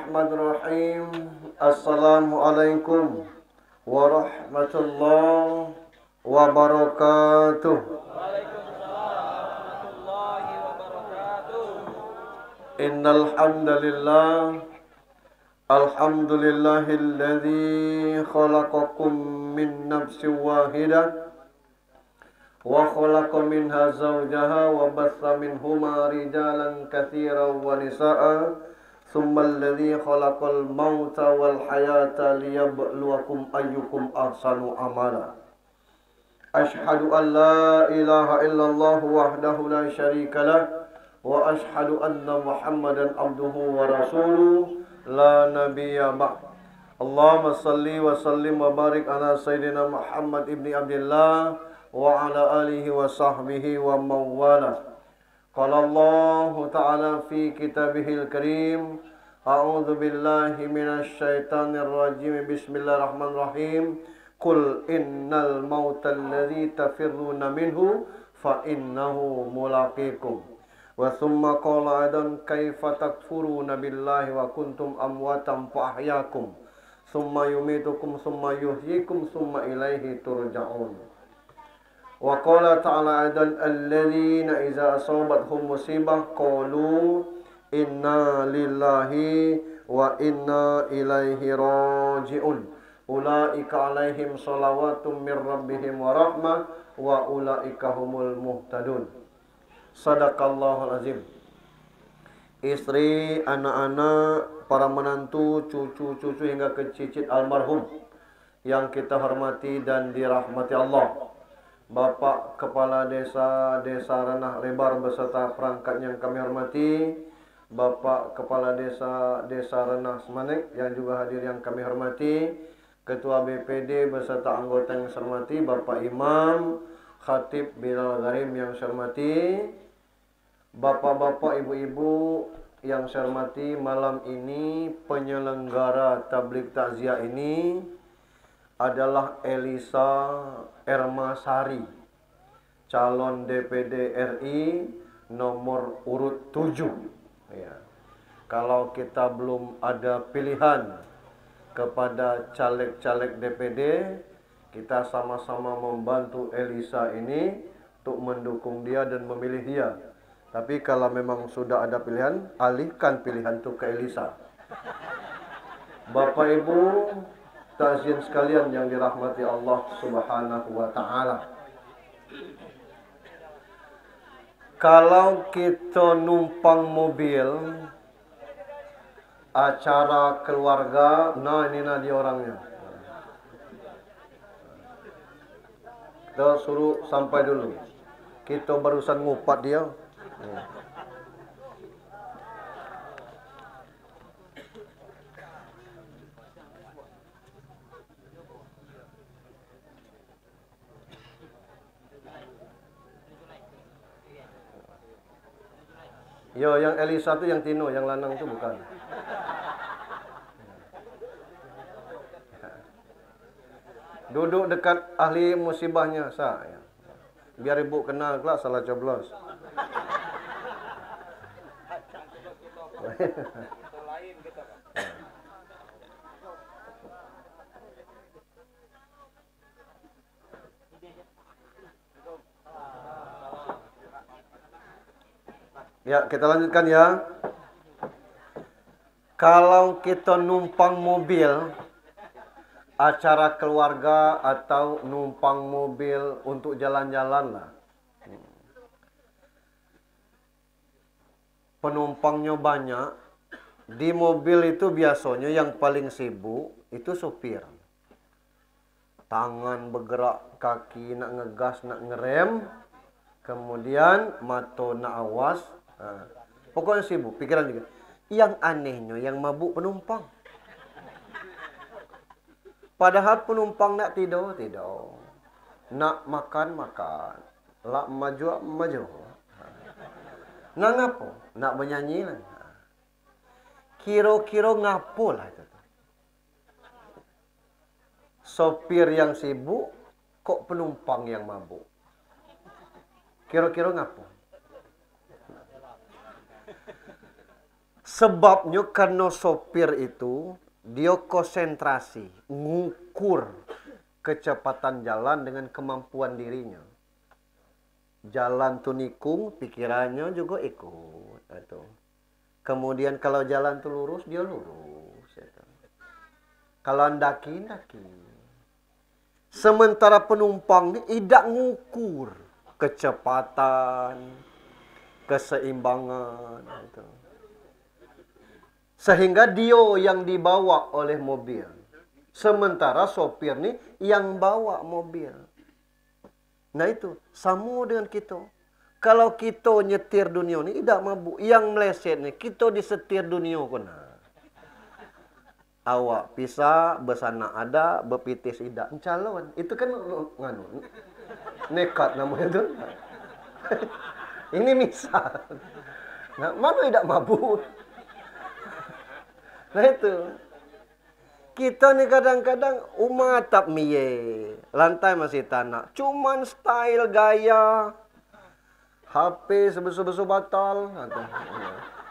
Bismillahirrahmanirrahim. Assalamualaikum warahmatullahi wabarakatuh. Innal hamdalillah alhamdulillahilladzi khalaqakum min nafsin wahidah wa khalaqa minha zawjaha wa batha minhuma rijalan katsiran wa nisaa'a thumma alladzi khalaqal mauta wal hayata liyabluwakum ayyukum ahsanu amala. Ashhadu an la ilaha illallah wahdahu la syarika lah wa ashhadu anna Muhammadan abduhu wa rasuluh la nabiyya ba'd. Allahumma salli wa sallim wa barik ala sayyidina Muhammad ibni Abdillah wa ala alihi wa sahbihi wa mawala. Qala Allah ta'ala fi kitabihil karim, a'udzu billahi minasy syaithanir rajim, bismillahirrahmanirrahim. Qul innal mauta alladzi tafirruna minhu fa innahu mulaqikum. Wa thumma qala aidan kaifa takfuruna billahi wa kuntum amwatan fa ahyakum thumma yumitukum thumma yuhyikum thumma ilaihi turja'un. Wa qala ta'ala aidan alladzina idza asabathum musibah qalu inna lillahi wa inna ilaihi raji'un. Ulaika alaihim salawatum mir rabbihim wa rahmah wa ulaika humul muhtadun. Sadaqallahul azim. Istri, anak-anak, para menantu, cucu-cucu hingga ke cicit almarhum yang kita hormati dan dirahmati Allah. Bapak Kepala Desa Ranah Lebar beserta perangkat yang kami hormati, Bapak Kepala Desa Ranah Semanek yang juga hadir yang kami hormati, Ketua BPD beserta anggota yang saya hormati, Bapak Imam, Khatib Bilal Gharim yang saya hormati, Bapak-bapak, ibu-ibu yang saya hormati, malam ini penyelenggara tabligh takziah ini adalah Elisa Ermasari, calon DPD RI nomor urut 7. Ya. Kalau kita belum ada pilihan kepada caleg-caleg DPD, kita sama-sama membantu Elisa ini untuk mendukung dia dan memilih dia. Tapi kalau memang sudah ada pilihan, alihkan pilihan itu ke Elisa. Bapak Ibu takziah sekalian yang dirahmati Allah Subhanahu wa taala. Kalau kita numpang mobil acara keluarga, nah ini dia orangnya. Kita suruh sampai dulu. Kita barusan ngupat dia. Yo, yang Elisa itu yang Tino, yang lanang itu bukan. Duduk dekat ahli musibahnya, saya. Biar ibu kenal kelak salah coblos. Ya, kita lanjutkan ya. Kalau kita numpang mobil acara keluarga atau numpang mobil untuk jalan-jalan lah. Penumpangnya banyak. Di mobil itu biasanya yang paling sibuk itu supir. Tangan bergerak, kaki nak ngegas, nak ngerem. Kemudian mata nak awas. Pokoknya sibuk, pikiran juga. Yang anehnya yang mabuk penumpang. Padahal penumpang nak tidur, nak makan, nak maju. Nak ngapo? Nak bernyanyi lah. Kira-kira ngapo lah itu. Sopir yang sibuk, kok penumpang yang mabuk? Kira-kira ngapo? Sebabnya karena sopir itu dia konsentrasi, ngukur kecepatan jalan dengan kemampuan dirinya. Jalan tuh nikung, pikirannya juga ikut. Itu. Kemudian kalau jalan tuh lurus, dia lurus. Itu. Kalau ndaki, ndaki. Sementara penumpang ini tidak ngukur kecepatan, keseimbangan. Itu. Sehingga dia yang dibawa oleh mobil. Sementara sopir ini yang bawa mobil. Nah itu, sama dengan kita. Kalau kita nyetir dunia ini, tidak mabuk. Yang meleset nih, kita disetir dunia kena. Awak pisah, besana ada, bepitis tidak. Calon, itu kan nganu, nekat namanya itu. Ini misal. Nah, mana tidak mabuk? Nah itu. Kita nih kadang-kadang umatap miye. Lantai masih tanah. Cuman style gaya. HP sebesar-besar batal.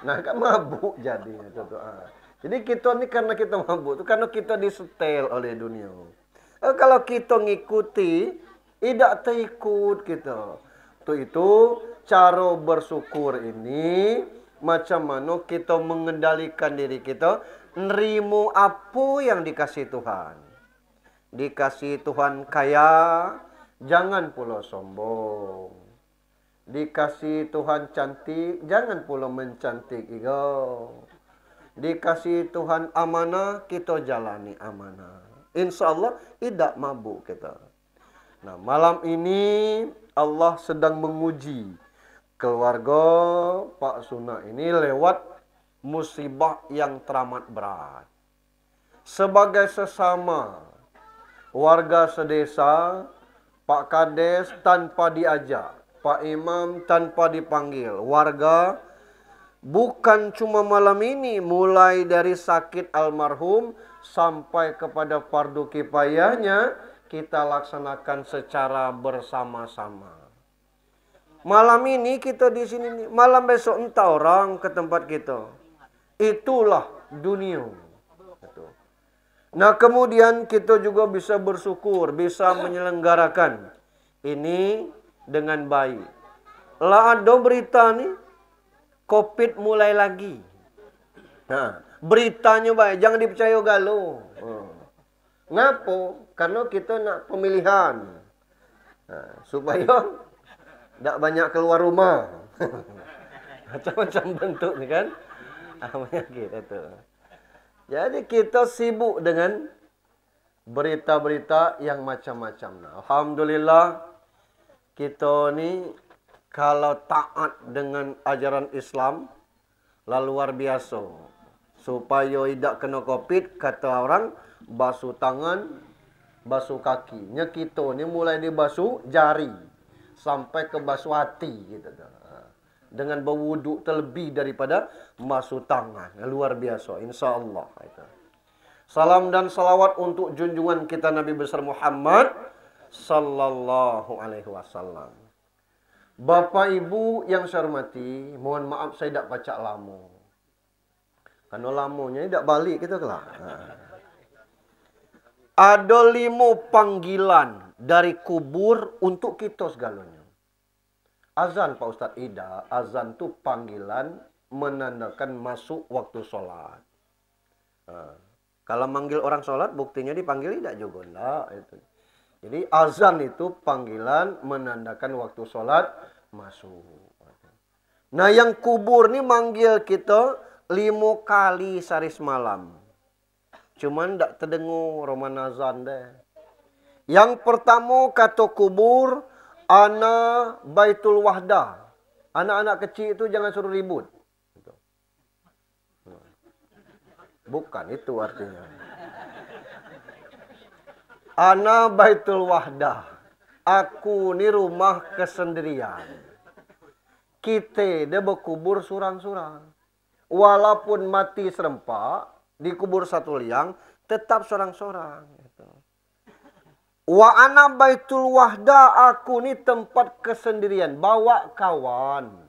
Nah kan mabuk jadi. Jadi kita nih karena kita mabuk. Karena kita disetel oleh dunia. Kalau kita ngikuti. Tidak terikut kita. Itu cara bersyukur ini. Macam mana kita mengendalikan diri kita. Nerimo apa yang dikasih Tuhan. Dikasih Tuhan kaya, jangan pula sombong. Dikasih Tuhan cantik, jangan pula mencantik ego. Dikasih Tuhan amanah, kita jalani amanah. Insya Allah tidak mabuk kita. Nah, malam ini Allah sedang menguji keluarga Pak Suna ini lewat musibah yang teramat berat. Sebagai sesama warga sedesa, Pak Kades tanpa diajak, Pak Imam tanpa dipanggil, warga bukan cuma malam ini, mulai dari sakit almarhum sampai kepada fardu kifayahnya, kita laksanakan secara bersama-sama. Malam ini kita di sini, malam besok entah orang ke tempat kita. Itulah dunia. Nah kemudian kita juga bisa bersyukur, bisa menyelenggarakan ini dengan baik. Lah ada berita nih, COVID mulai lagi. Nah, beritanya baik, jangan dipercaya galau. Ngapa? Karena kita nak pemilihan. Nah, supaya tidak banyak keluar rumah. Macam-macam bentuk ni kan. Penyakit itu. Jadi kita sibuk dengan berita-berita yang macam-macam. Alhamdulillah kita ni kalau taat dengan ajaran Islam lah luar biasa. Supaya tidak kena COVID, kata orang basuh tangan, basuh kaki. Nya kita ni mulai dibasuh jari sampai ke basuh hati gitu. Dengan berwuduk terlebih daripada basuh tangan. Luar biasa, insya-Allah. Salam dan salawat untuk junjungan kita Nabi besar Muhammad sallallahu alaihi wasallam. Bapak Ibu yang saya hormati, mohon maaf saya tidak baca lama. Karena lamanya tidak balik kita kelak. Ada 5 panggilan dari kubur untuk kita segalanya. Azan Pak Ustadz Ida, azan itu panggilan menandakan masuk waktu sholat. Kalau manggil orang sholat, buktinya dipanggil tidak juga. Enggak, itu. Jadi azan itu panggilan menandakan waktu sholat masuk. Nah yang kubur ini manggil kita 5 kali sehari semalam. Cuman tidak terdengar roman azan deh. Yang pertama kata kubur, ana baitul wahdah. Anak-anak kecil itu jangan suruh ribut. Bukan itu artinya. Ana baitul wahdah. Aku ni rumah kesendirian. Kita dia berkubur surang-surang. Walaupun mati serempak, dikubur satu liang, tetap sorang-sorang. Wa ana baitul wahda, aku ni tempat kesendirian. Bawa kawan.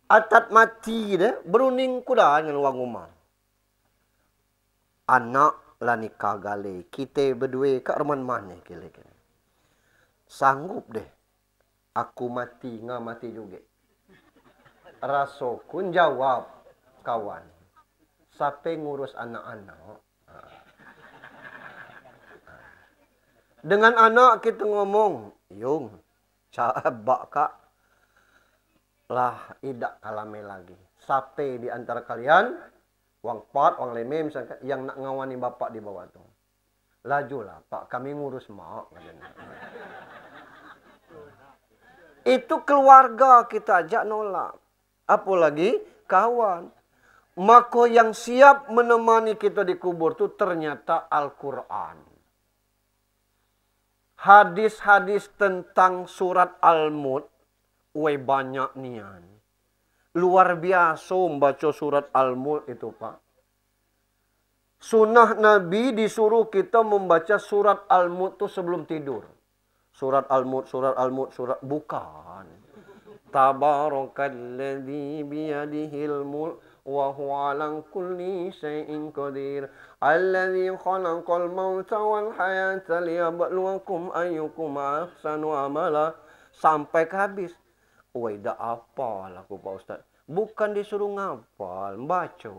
Atat mati deh, beruning kuda dengan wang rumah. Anak lah nikah gale, kita berdua kat reman mana kira-kira. Sanggup deh, aku mati, ngah mati juga. Rasokun jawab, kawan. Siapa ngurus anak-anak? Dengan anak kita ngomong, yung, cabak kak, lah idak kalame lagi. Siapa di antara kalian, wang pat, wang leme misalkan, yang nak ngawani bapak di bawah tu. Lajulah, pak kami ngurus mak. Itu keluarga kita ajak nolak. Apalagi kawan. Maka yang siap menemani kita di kubur itu ternyata Al-Quran. Hadis-hadis tentang surat Al-Mulk, banyak nian. Luar biasa membaca surat Al-Mulk itu, Pak. Sunnah Nabi disuruh kita membaca surat Al-Mulk itu sebelum tidur. Surat Al-Mulk, surat Al-Mulk, surat bukan. Tabarakalladzi biyadihil mulk wa huwa 'ala kulli syai'in qadir. Alladzi khalaqal mauta wal hayata liyabluwakum ayyukum ahsanu amala. Sampai ke habis. Woi, dah apa lah aku Pak Ustaz. Bukan disuruh ngapal, baca.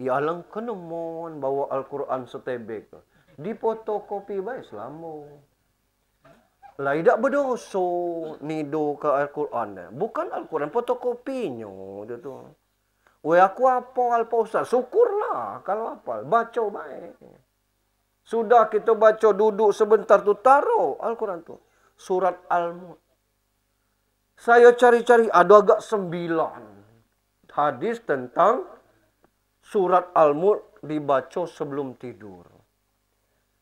Ya alang kenemon bawa Al-Quran setebek. Di fotokopi baik selama. Lah tidak berdosa nido ke Al-Quran. Bukan Al-Quran, fotokopinya. Tu. Weh aku hafal Pak Ustaz. Syukurlah kalau hafal. Baca baik. Sudah kita baca duduk sebentar tu taruh Al-Quran tu. Surat Al-Mulk. Saya cari-cari ada agak 9 hadis tentang surat Al-Mulk dibaca sebelum tidur.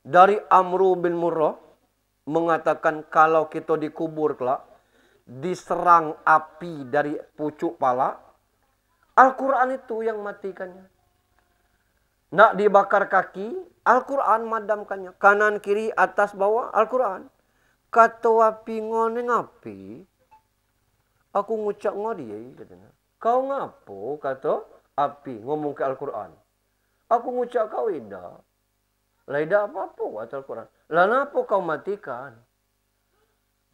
Dari Amru bin Murrah mengatakan kalau kita dikubur kelak, diserang api dari pucuk pala, Al-Quran itu yang matikannya. Nak dibakar kaki, Al-Quran madamkannya. Kanan, kiri, atas, bawah, Al-Quran. Kata api ngone ngapi, aku ngucap ngodi, katanya. Kau ngapo, kata api, ngomong ke Al-Quran. Aku ngucap kau ida. Lah ida apa-apa, kata Al-Quran. Lah kenapa kau matikan?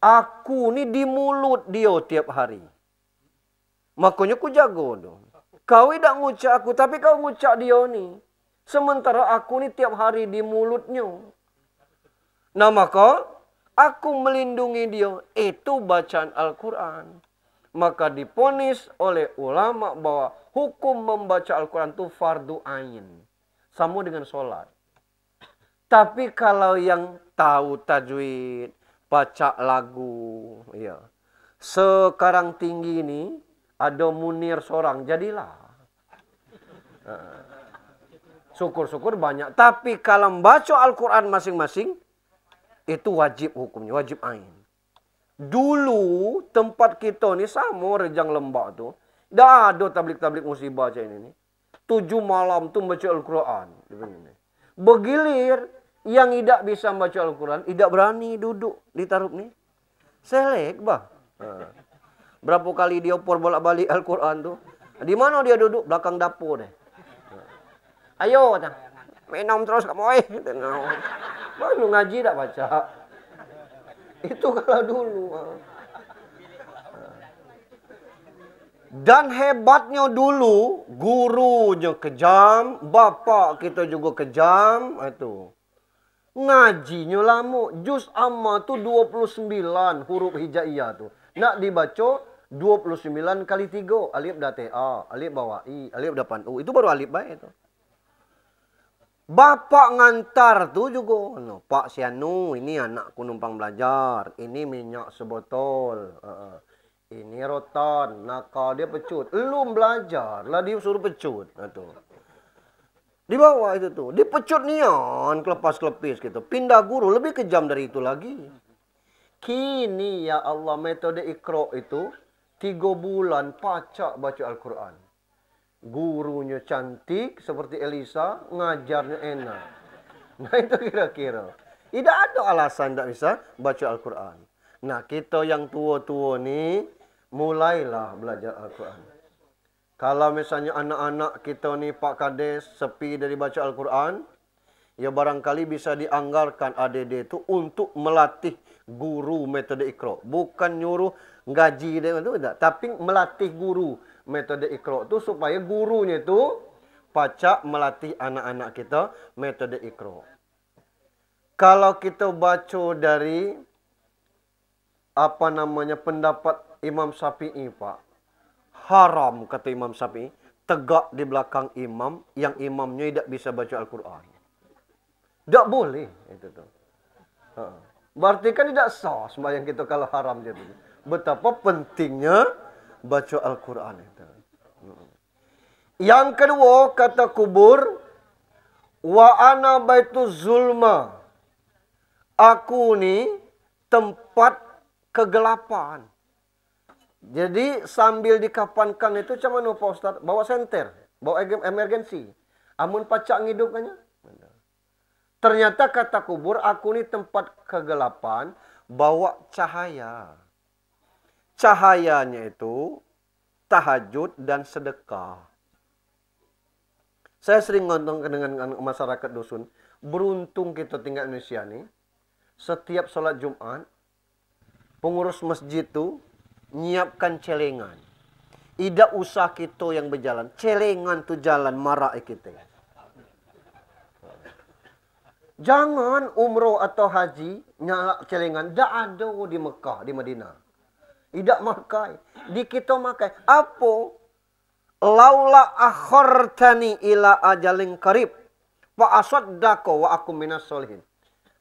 Aku ni di mulut dia tiap hari. Makanya ku jago dong. Kau tidak ngucap aku, tapi kau ngucap dia ni. Sementara aku ni tiap hari di mulutnya. Nah maka, aku melindungi dia. Itu bacaan Al-Quran. Maka diponis oleh ulama bahwa hukum membaca Al-Quran itu fardu ain. Sama dengan sholat. Tapi kalau yang tahu tajwid, baca lagu, ya. Sekarang tinggi ini ada Munir seorang, jadilah. Syukur-syukur banyak. Tapi kalau membaca Al-Quran masing-masing, itu wajib hukumnya, wajib ain. Dulu tempat kita ni sama Rejang Lembak tu, dah ada tablik-tablik musibah macam ini. 7 malam tu baca Al-Quran. Bergilir yang tidak bisa baca Al-Quran, tidak berani duduk di tarup ni. Selek bah. Berapa kali dia opor bolak-balik Al-Quran tu. Di mana dia duduk? Belakang dapur deh. Ayo kata. Minum terus kamu baru ngaji tak baca. Itu kalau dulu. Dan hebatnya dulu, gurunya kejam, bapak kita juga kejam. Itu. Ngajinya lama. Juz amma tu 29 huruf hijaiyah tu. Nak dibaca 29 kali 3. Alif dah ta, alif bawah i, alif depan u. Itu baru alif baik tu. Bapak ngantar tu juga. No, Pak Sianu, ini anakku numpang belajar. Ini minyak sebotol. Ini rotan. Nakal dia pecut. Belum belajar. Lah dia suruh pecut. Itu. Di bawah itu tuh. Dipecut nian. Kelepas-kelepis gitu. Pindah guru. Lebih kejam dari itu lagi. Kini ya Allah. Metode Iqra itu. 3 bulan pacak baca Al-Quran. Gurunya cantik seperti Elisa, ngajarnya enak. Nah itu kira-kira. Tidak ada alasan tidak bisa baca Al-Quran. Nah kita yang tua-tua ni, mulailah belajar Al-Quran. Kalau misalnya anak-anak kita ni Pak Kades sepi dari baca Al-Quran, ya barangkali bisa dianggarkan ADD itu untuk melatih guru metode Iqra. Bukan nyuruh gaji dia itu tidak, tapi melatih guru metode Iqra itu supaya gurunya itu pacak melatih anak-anak kita metode Iqra. Kalau kita baca dari pendapat Imam Syafi'i, Pak. Haram, kata Imam Syafi'i, tegak di belakang imam yang imamnya tidak bisa baca Al-Quran. Tak boleh. Itu tuh. Berarti kan tidak sah sembahyang kita kalau haram dia. Betapa pentingnya baca Al-Quran itu. Yang kedua, kata kubur, wa ana baitu zulma. Aku ni tempat kegelapan. Jadi sambil dikapankan itu macam mana Pak Ustaz? Bawa senter, bawa emergensi. Amun pacak ngidupkannya. Ternyata kata kubur, aku ni tempat kegelapan, bawa cahaya. Cahayanya itu tahajud dan sedekah. Saya sering ngomong dengan masyarakat dusun, beruntung kita tinggal di Indonesia ni, setiap sholat Jumat, pengurus masjid tu nyiapkan celengan. Tidak usah kita yang berjalan. Celengan tu jalan marak kita. Jangan umroh atau haji nyalak celengan. Tak ada di Mekah, di Madinah. Tidak makai. Di kita makai. Apa? Laula akhartani ila ajalin qarib. Fa asaddaqo wa aku minas solihin.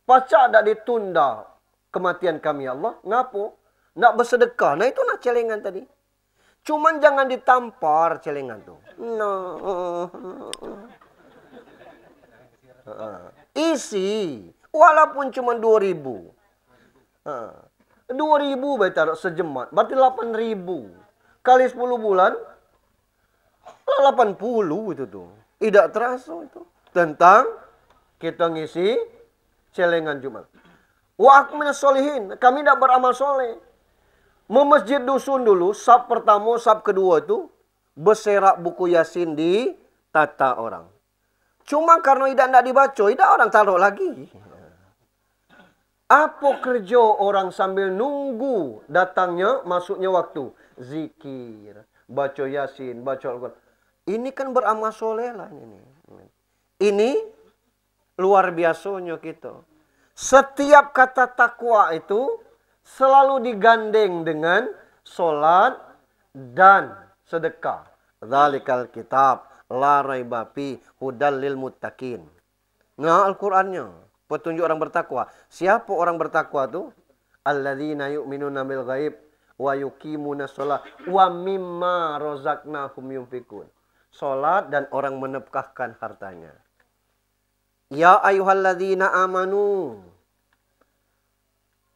Pacak tak ditunda kematian kami Allah. Ngapo? Nak bersedekah. Nah itu nak celengan tadi. Cuman jangan ditampar celengan tu. Isi. Walaupun cuma 2.000. 2.000 baca sejemat. Berarti 8.000. Kali 10 bulan. 80 itu tuh. Tidak terasa itu. Tentang kita ngisi celengan Jumat. Wa aku minas solihin. Kami tidak beramal soleh. Memasjid dusun dulu, sab pertama, sab kedua itu berserak buku Yasin di tata orang. Cuma karena tidak dibaca, tidak orang taruh lagi. Apa kerja orang sambil nunggu datangnya, masuknya waktu? Zikir, baca Yasin, baca Al-Quran. Ini kan beramal soleh lah ini. Ini luar biasanya kita. Setiap kata takwa itu selalu digandeng dengan solat dan sedekah. Dzalikal kitab la raiba fi hudal lil muttaqin. Nah, Al-Qur'annya petunjuk orang bertakwa. Siapa orang bertakwa itu? Alladzina yu'minuna bil ghaib wa yuqimuna shalah wa mimma razaqnahum yunfikun. Salat dan orang menafkahkan hartanya. Ya ayyuhalladzina amanu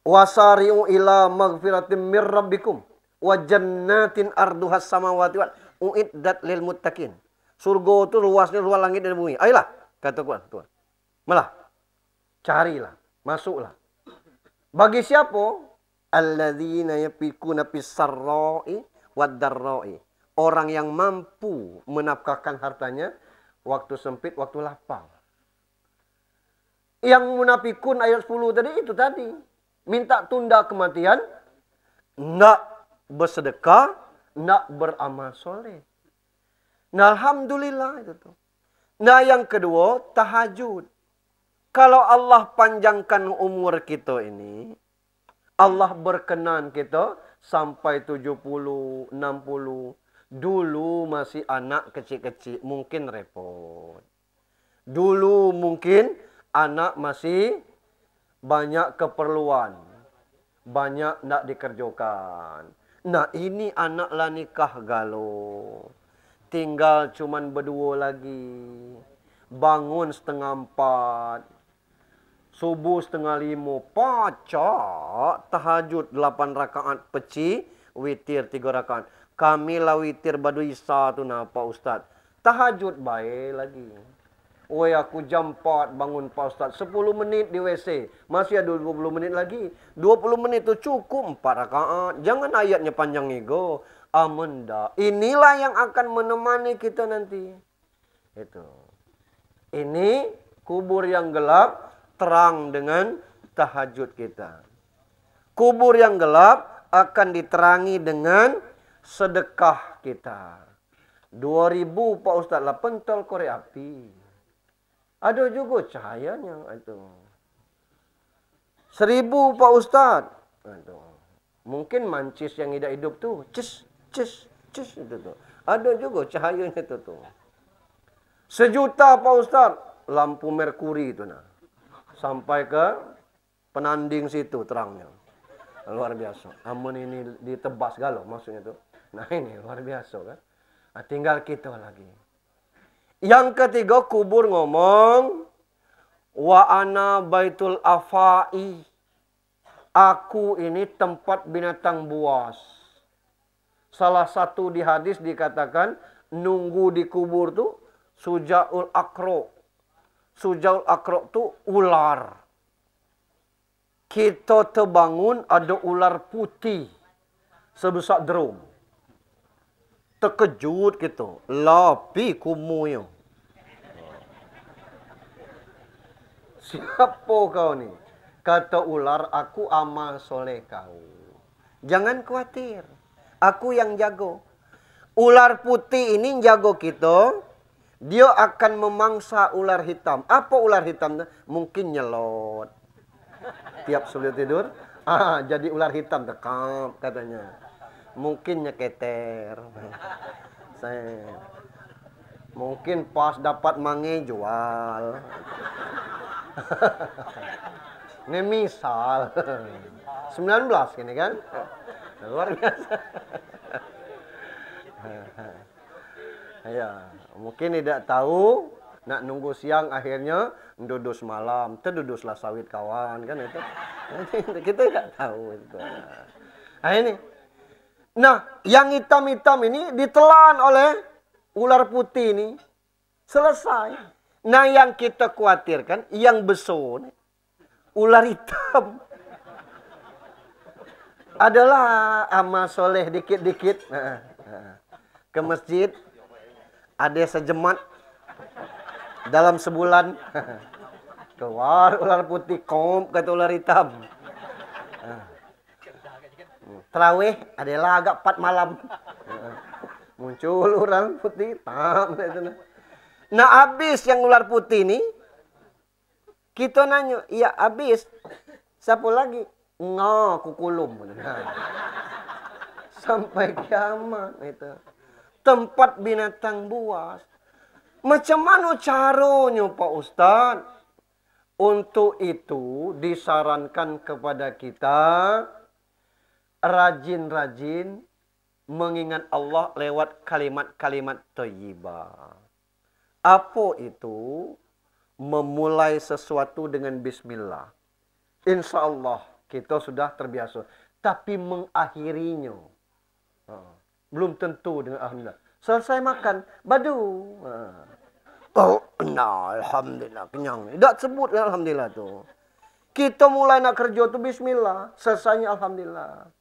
wasari'u ila maghfiratin mir rabbikum wa jannatin arduhas samawati wal uiddat lil muttaqin. Surga itu luasnya luas langit dan bumi. Ayolah, kata Tuhan. Malah carilah, masuklah. Bagi siapa? Alladzina yafikuna fis sarra'i wad darra'i. Orang yang mampu menafkahkan hartanya waktu sempit, waktu lapang. Yang munafikun ayat 10 tadi itu tadi. Minta tunda kematian, nak bersedekah, nak beramal soleh. Nah, alhamdulillah itu tuh. Nah, yang kedua, tahajud. Kalau Allah panjangkan umur kita ini, Allah berkenan kita sampai 70, 60. Dulu masih anak kecil-kecil, mungkin repot. Dulu mungkin anak masih banyak keperluan. Banyak nak dikerjakan. Nah, ini anak lah nikah galau. Tinggal cuman berdua lagi. Bangun 3:30. Subuh 4:30. Pacak. Tahajud 8 rakaat peci. Witir 3 rakaat. Kami lah witir badu Isa tu napa Ustaz. Tahajud baik lagi. Woi, aku jam 4 bangun Pak Ustaz. 10 menit di WC. Masih ada 20 menit lagi. 20 menit itu cukup 4 rakaat. Jangan ayatnya panjang ego. Amenda. Inilah yang akan menemani kita nanti. Itu. Ini kubur yang gelap terang dengan tahajud kita. Kubur yang gelap akan diterangi dengan sedekah kita. 2000 Pak Ustaz lah pentol korek api. Ada juga cahayanya itu. 1000 Pak Ustaz. Mungkin mancis yang hidup tu, ces itu tu. Ada juga cahayanya itu tu. 1.000.000 Pak Ustaz, lampu merkuri itu nah. Sampai ke penanding situ terangnya. Luar biasa. Amun ini ditebas galau maksudnya tu. Nah ini luar biasa kan. Nah, tinggal kita lagi. Yang ketiga kubur ngomong wa ana baitul afai. Aku ini tempat binatang buas. Salah satu di hadis dikatakan nunggu di kubur tu sujaul akro. Sujaul akro tu ular. Kita terbangun ada ular putih sebesar drum. Terkejut gitu. Lapi kumuyo. Siapa kau ni? Kata ular, aku amal soleh kau. Jangan khawatir. Aku yang jago. Ular putih ini jago kita. Dia akan memangsa ular hitam. Apa ular hitam? Mungkin nyelot. Tiap sebelum tidur. Jadi ular hitam. Dekap katanya. Mungkin nyeketer. Mungkin pas dapat mange jual. Ini misal. 19 gini kan. Luar biasa. Ya, mungkin tidak tahu. Nak nunggu siang akhirnya dudus malam. Terduduslah sawit kawan kan itu. Kita tidak tahu itu. Nah ini. Nah, yang hitam-hitam ini ditelan oleh ular putih ini. Selesai. Nah, yang kita khawatirkan, yang besar, ular hitam. Adalah amal soleh dikit-dikit. Ke masjid, ada sejemat dalam sebulan. Keluar ular putih, komp, kata ular hitam. Terawih adalah agak 4 malam. Muncul ular putih. Nah habis yang ular putih ini. Kita nanya. Ya habis. Siapa lagi? Kukulum. Sampai kiamat. Itu. Tempat binatang buas. Macam mana caranya Pak Ustaz? Untuk itu disarankan kepada kita. Rajin-rajin mengingat Allah lewat kalimat-kalimat thayyibah. Apa itu? Memulai sesuatu dengan bismillah. Insya Allah kita sudah terbiasa. Tapi mengakhirinya. Belum tentu dengan alhamdulillah. Selesai makan, badu. Oh, nah, alhamdulillah, kenyang. Tak sebut alhamdulillah tu. Kita mulai nak kerja tu bismillah. Selesainya alhamdulillah.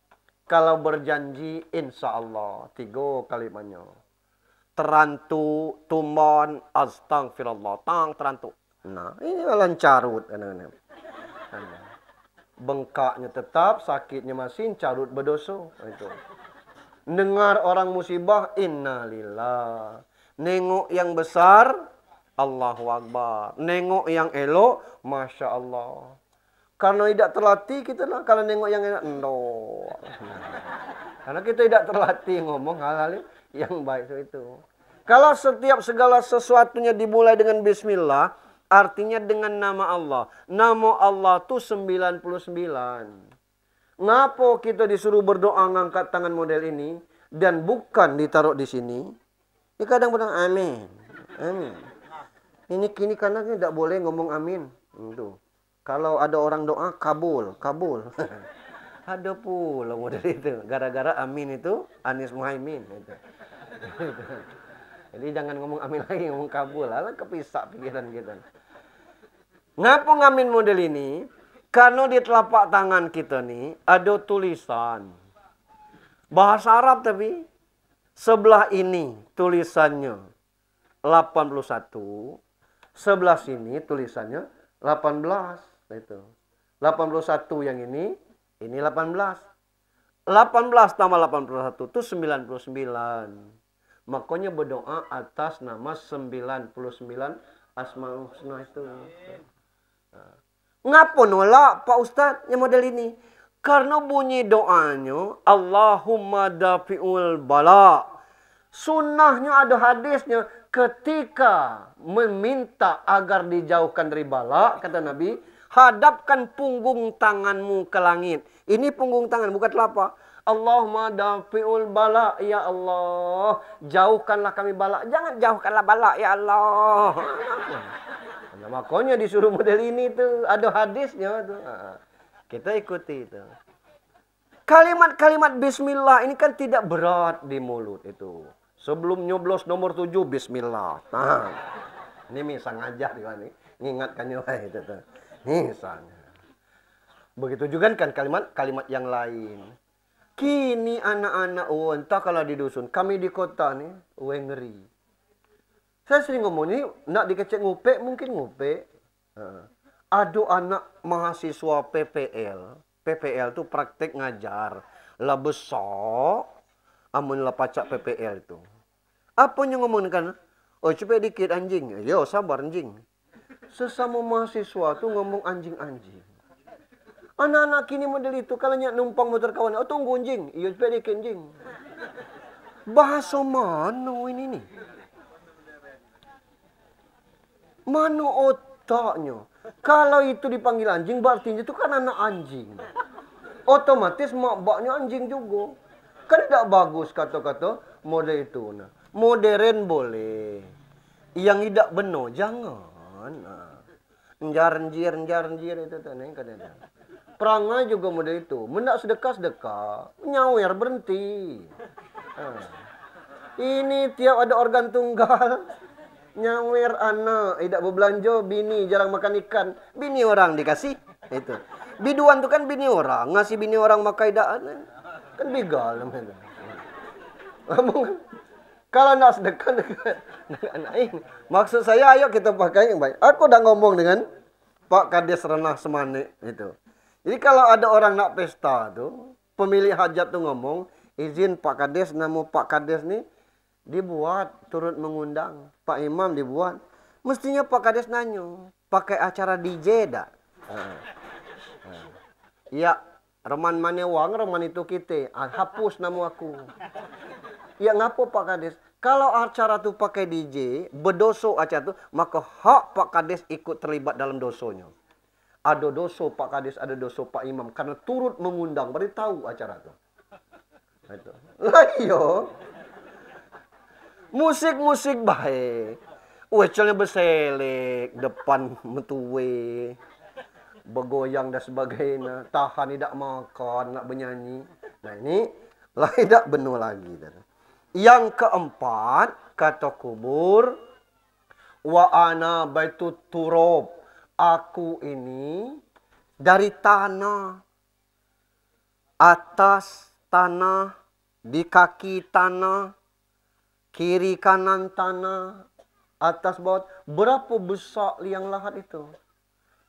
Kalau berjanji, insya Allah. 3 kalimatnya. Terantu, tumbon, astagfirullah. Terantu. Nah, ini lancarut. Bengkaknya tetap, sakitnya masih, carut berdosa. Itu. Dengar orang musibah, innalillah. Nengok yang besar, Allahu Akbar. Nengok yang elok, Masya Allah. Karena tidak terlatih kita lah. Kalau nengok yang enak, no. Karena kita tidak terlatih ngomong hal-hal yang baik itu. Kalau setiap segala sesuatunya dimulai dengan bismillah, artinya dengan nama Allah. Nama Allah itu 99. Ngapa kita disuruh berdoa ngangkat tangan model ini dan bukan ditaruh di sini? Ya kadang-kadang amin. Amin. Ini kini karena tidak boleh ngomong amin. Tuh. Kalau ada orang doa, kabul. Ada pula model itu. Gara-gara amin itu, Anies Muhaimin. Jadi jangan ngomong amin lagi, ngomong kabul. Alah kepisak pikiran kita. Ngapa ngamin model ini? Karena di telapak tangan kita nih ada tulisan. Bahasa Arab tapi sebelah ini tulisannya 81. Sebelah sini tulisannya 18. Itu. 81 yang ini 18. 18 tambah 81 itu 99. Makanya berdoa atas nama 99 Asmaul Husna itu. Ngapa nolak Pak Ustadz yang model ini? Karena bunyi doanya Allahumma dafi'ul bala. Sunnahnya ada hadisnya ketika meminta agar dijauhkan dari bala, kata Nabi, hadapkan punggung tanganmu ke langit. Ini punggung tangan, bukan telapak. Allahumma dafi'ul bala, ya Allah. Jauhkanlah kami bala. Jangan jauhkanlah bala, ya Allah. Nah, makanya disuruh model ini tuh. Ada hadisnya tuh. Kita ikuti itu. Kalimat-kalimat bismillah ini kan tidak berat di mulut itu. Sebelum nyoblos nomor 7, bismillah. Nah, ini misal ngajar nih. Ngingatkannya lah itu tuh. Misalnya. Begitu juga kan kalimat-kalimat yang lain. Kini anak-anak, entah kalau di dusun, kami di kota nih, ngeri. Saya sering ngomong ini, nak dikecek ngupek, mungkin ngupek. Ada anak mahasiswa PPL. PPL itu praktek ngajar. Lah besok, amun lah pacak PPL itu. Apa yang ngomong kan? Oh cepet dikit anjing. Yo sabar anjing. Sesama mahasiswa tuh ngomong anjing-anjing. Anak-anak kini model itu, kalau nyak numpang motor kawan, oh tunggu anjing. Iya cepet dikit anjing. Bahasa mana ini nih? Mana otaknya? Kalau itu dipanggil anjing, berarti itu kan anak anjing. Otomatis mak baknya anjing juga. Kan tidak bagus kata-kata model itu. Nah, modern boleh. Yang tidak benar, jangan. Njar-njir itu. Kadang-kadang. Perangai juga model itu. Mendak sedekah. Nyawer berhenti. Ini tiap ada organ tunggal. Nyawer anak, tidak berbelanja, bini jarang makan ikan. Bini orang dikasih. Itu. Biduan itu kan bini orang. Ngasih bini orang makan idaan. Kan begal namanya. Kalau nak sedekah anak ini. Maksud saya ayo kita pakai yang baik. Aku udah ngomong dengan Pak Kades Renah Semane itu. Jadi kalau ada orang nak pesta tuh, pemilik hajat tuh ngomong, izin Pak Kades, nama Pak Kades nih dibuat turut mengundang. Pak Imam dibuat. Mestinya Pak Kades nanya, pakai acara DJ dak? Ya, Reman Manewang, Reman itu kita. Hapus nama aku. Ya ngapa Pak Kades? Kalau acara tuh pakai DJ, berdoso acara tuh, maka hak Pak Kades ikut terlibat dalam dosonya. Ada doso Pak Kades, ada doso Pak Imam. Karena turut mengundang, beritahu acara tuh. Itu. Lah iya. Musik-musik baik. Wecelnya berselek, depan metuwe, bergoyang dan sebagainya. Tahan tidak makan, nak bernyanyi. Nah ini lah tidak benar lagi. Yang keempat, kata kubur, wa ana baitut turab. Aku ini dari tanah, atas tanah, di kaki tanah, kiri kanan tanah, atas bawah. Berapa besar liang lahat itu?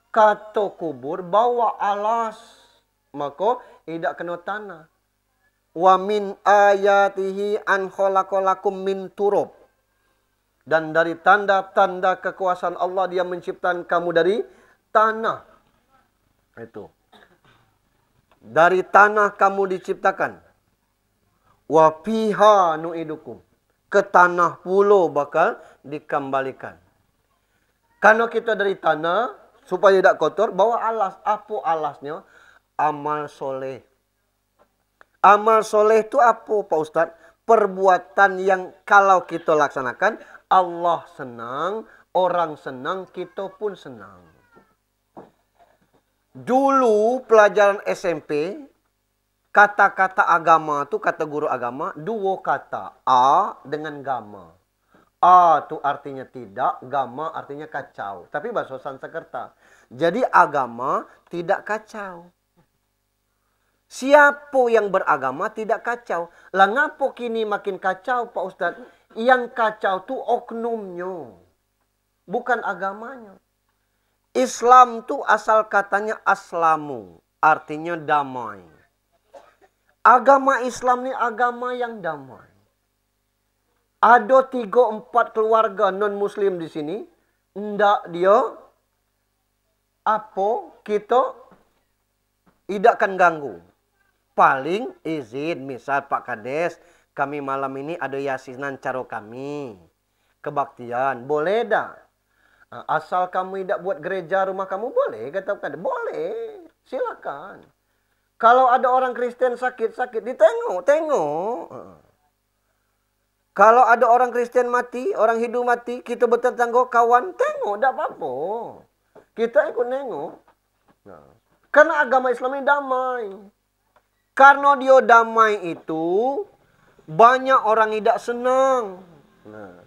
Kata kubur bawa alas, maka tidak kena tanah. Wa min ayatihi an khalaqalakum min turab. Dan dari tanda-tanda kekuasaan Allah dia menciptakan kamu dari tanah. Itu. Dari tanah kamu diciptakan. Wa fiha nu'idukum. Ke tanah pula bakal dikembalikan. Karena kita dari tanah, supaya tidak kotor, bawa alas. Apa alasnya? Amal soleh. Amal soleh itu apa Pak Ustadz? Perbuatan yang kalau kita laksanakan, Allah senang, orang senang, kita pun senang. Dulu pelajaran SMP, kata-kata agama itu, kata guru agama, dua kata. A dengan gama. A itu artinya tidak, gama artinya kacau. Tapi bahasa Sanskerta. Jadi agama tidak kacau. Siapa yang beragama tidak kacau. Lah ngapo kini makin kacau Pak Ustadz? Yang kacau tuh oknumnya. Bukan agamanya. Islam tuh asal katanya aslamu. Artinya damai. Agama Islam ini agama yang damai. Ada 3-4 keluarga non-muslim di sini. Ndak dia. Apa kita tidak akan ganggu. Paling izin. Misal Pak Kades. Kami malam ini ada yasinan caro kami. Kebaktian. Boleh dah. Asal kamu tidak buat gereja rumah kamu. Boleh. Kata Pak Kades. Boleh. Silakan. Kalau ada orang Kristen sakit-sakit. Ditengok. Kalau ada orang Kristen mati, orang Hindu mati, kita bertetangga kawan, tengok, tidak apa-apa. Kita ikut nengok. Nah, karena agama Islam ini damai. Karena dia damai itu, banyak orang tidak senang. Nah,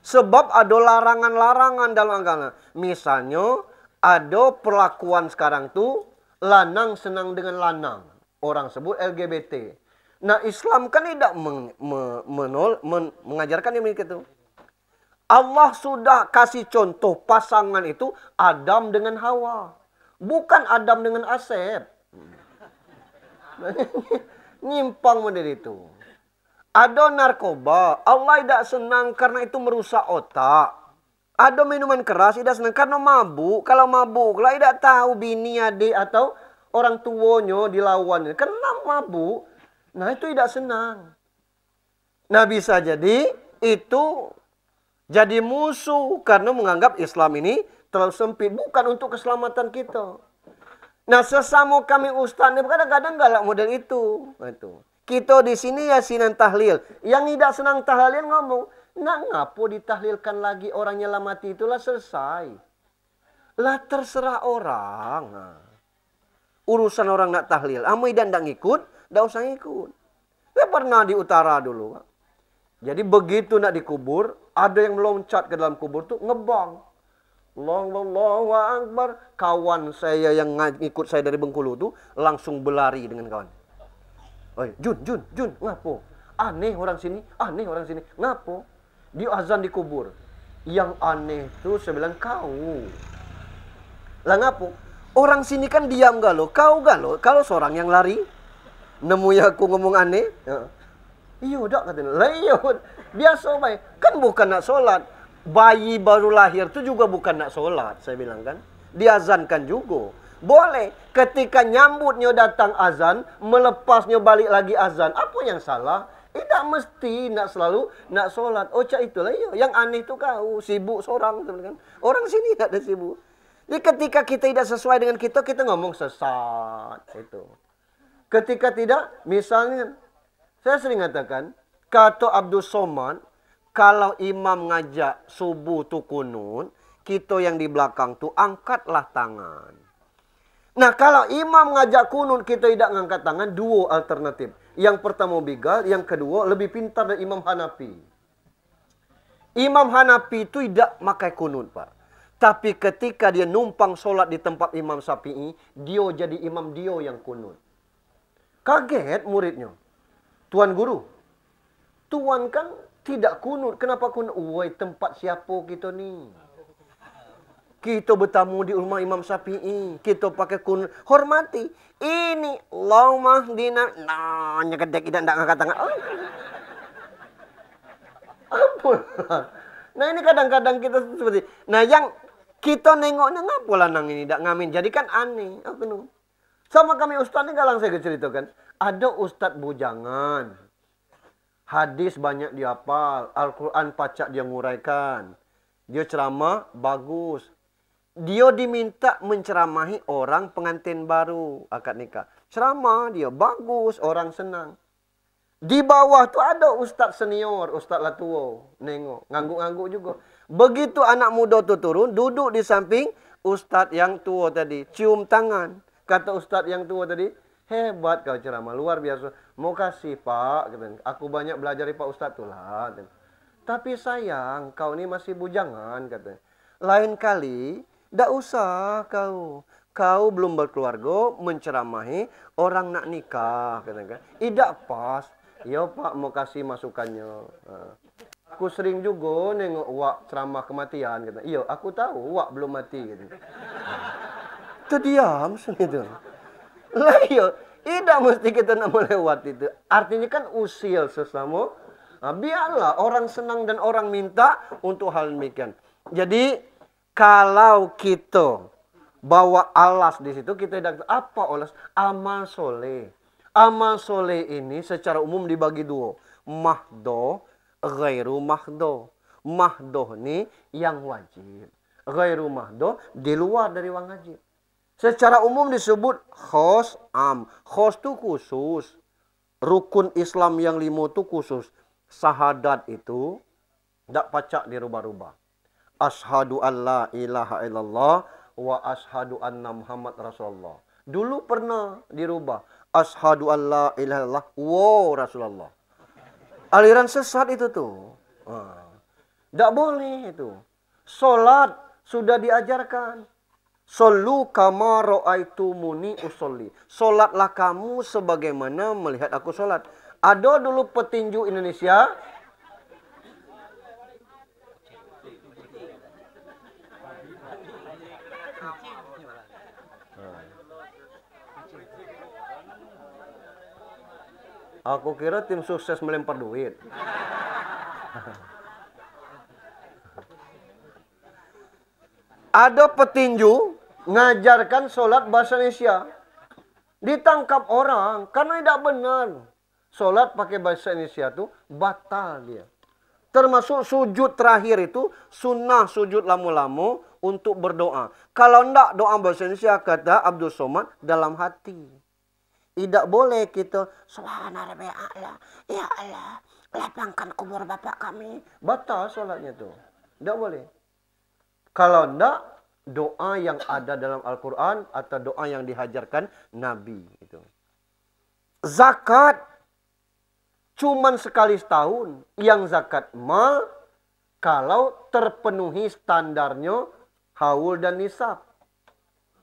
sebab ada larangan-larangan dalam agama. Misalnya, ada perlakuan sekarang tuh, lanang senang dengan lanang. Orang sebut LGBT. Nah, Islam kan tidak mengajarkan yang begitu. Allah sudah kasih contoh pasangan itu Adam dengan Hawa. Bukan Adam dengan Asep. Nyimpang model itu. Ada narkoba. Allah tidak senang karena itu merusak otak. Ada minuman keras tidak senang karena mabuk. Kalau mabuk, lah tidak tahu bini adik atau orang tuanya dilawan. Karena mabuk. Nah, itu tidak senang. Nah, bisa jadi itu jadi musuh karena menganggap Islam ini terlalu sempit. Bukan untuk keselamatan kita. Nah, sesama kami ustaz kadang-kadang galak model itu. Nah, itu. Kita di sini yasinan tahlil. Yang tidak senang tahlil ngomong, nah ngapo ditahlilkan lagi orang yang mati itulah selesai. Lah terserah orang. Nah. Urusan orang nak tahlil. Amai dan tak ngikut. Tidak usah ikut. Saya pernah di utara dulu. Jadi begitu nak dikubur, ada yang meloncat ke dalam kubur tuh ngebang. Allahu Akbar. Kawan saya yang ngikut saya dari Bengkulu tuh langsung berlari dengan kawan. Oi, Jun, ngapo? Aneh orang sini. Ngapo? Dia azan di kubur. Yang aneh tuh saya bilang kau. Lah ngapo? Orang sini kan diam galo. Kau galo. Kalau seorang yang lari. Nemu ya aku ngomong aneh. Iya dak katanya. Lah iya. Biasa baik. Kan bukan nak solat. Bayi baru lahir itu juga bukan nak solat. Saya bilang kan. Diazankan juga. Boleh. Ketika nyambutnya datang azan. Melepasnya balik lagi azan. Apa yang salah? Tidak mesti nak selalu nak solat. Oh cak itulah iya. Yang aneh itu kau. Sibuk seorang. Kan? Orang sini tak ada sibuk. Jadi ketika kita tidak sesuai dengan kita ngomong sesat. Itu. Ketika tidak, misalnya, saya sering katakan, kata Abdul Somad, kalau imam ngajak subuh tu kunut, kita yang di belakang tu angkatlah tangan. Nah, kalau imam ngajak kunut, kita tidak ngangkat tangan, dua alternatif. Yang pertama bigal, yang kedua lebih pintar dari Imam Hanafi. Imam Hanafi itu tidak pakai kunut, Pak. Tapi ketika dia numpang solat di tempat Imam Syafi'i, dia jadi imam dia yang kunut. Kaget muridnya. Tuan guru. Tuan kan tidak kunut. Kenapa kunut? Woi, tempat siapa kita ni? Kita bertamu di rumah Imam Syafi'i. Kita pakai kunut. Hormati. Ini. Allahumma dina. Nah, nyegedek tidak ngangkat tangan. Oh. Apa? Nah, ini kadang-kadang kita seperti. Nah, yang kita nengoknya ngapa lanang ini tidak ngamin. Jadi kan aneh. Apa nu? Sama kami ustaz ini galang saya ceritakan. Ada ustaz bujangan. Hadis banyak dihafal. Al-Quran pacak dia nguraikan. Dia ceramah bagus. Dia diminta menceramahi orang pengantin baru akad nikah. Ceramah dia bagus. Orang senang. Di bawah tu ada ustaz senior. Ustaz lah tua. Nengok. Ngangguk-ngangguk juga. Begitu anak muda tu turun. Duduk di samping ustaz yang tua tadi. Cium tangan. Kata ustaz yang tua tadi, hebat kau ceramah, luar biasa. Mau kasih pak, aku banyak belajar dari pak ustaz tu lah. Tapi sayang, kau ini masih bujangan, katanya. Lain kali, ndak usah kau. Kau belum berkeluarga, menceramahi orang nak nikah, katanya. Tidak pas. Ya Pak, mau kasih masukannya. Aku sering juga nengok Wak ceramah kematian, katanya. Iya, aku tahu Wak belum mati, katanya. Terdiam itu. Lah iya, tidak mesti kita nak melewati itu. Artinya kan usil sesama. Nah, biarlah orang senang dan orang minta untuk hal demikian. Jadi kalau kita bawa alas di situ, kita tidak apa alas? Amal soleh. Amal soleh ini secara umum dibagi dua. Mahdoh, ghairu mahdoh. Mahdoh ini yang wajib. Ghairu mahdoh di luar dari yang wajib. Secara umum disebut khos am. Khos itu khusus. Rukun Islam yang 5 itu khusus. Sahadat itu tidak pacak dirubah-rubah. Ashadu an la ilaha illallah wa ashadu anna Muhammad Rasulullah. Dulu pernah dirubah. Ashadu an la ilaha illallah wa Rasulullah. Aliran sesat itu tuh. Tidak boleh itu. Solat sudah diajarkan. Sallu kama ra'aitumuni usolli. Solatlah kamu sebagaimana melihat aku solat. Ada dulu petinju Indonesia. Aku kira tim sukses melempar duit. Ada petinju ngajarkan sholat bahasa Indonesia. Ditangkap orang karena tidak benar. Sholat pakai bahasa Indonesia itu batal dia. Termasuk sujud terakhir itu sunnah sujud lamu-lamu untuk berdoa. Kalau tidak doa bahasa Indonesia kata Abdul Somad dalam hati. Tidak boleh kita subhanallah ya Allah lapangkan kubur bapak kami. Batal sholatnya tuh. Tidak boleh. Kalau tidak, doa yang ada dalam Al-Quran atau doa yang dihajarkan Nabi. Itu. Zakat, cuman sekali setahun. Yang zakat mal, kalau terpenuhi standarnya haul dan nisab.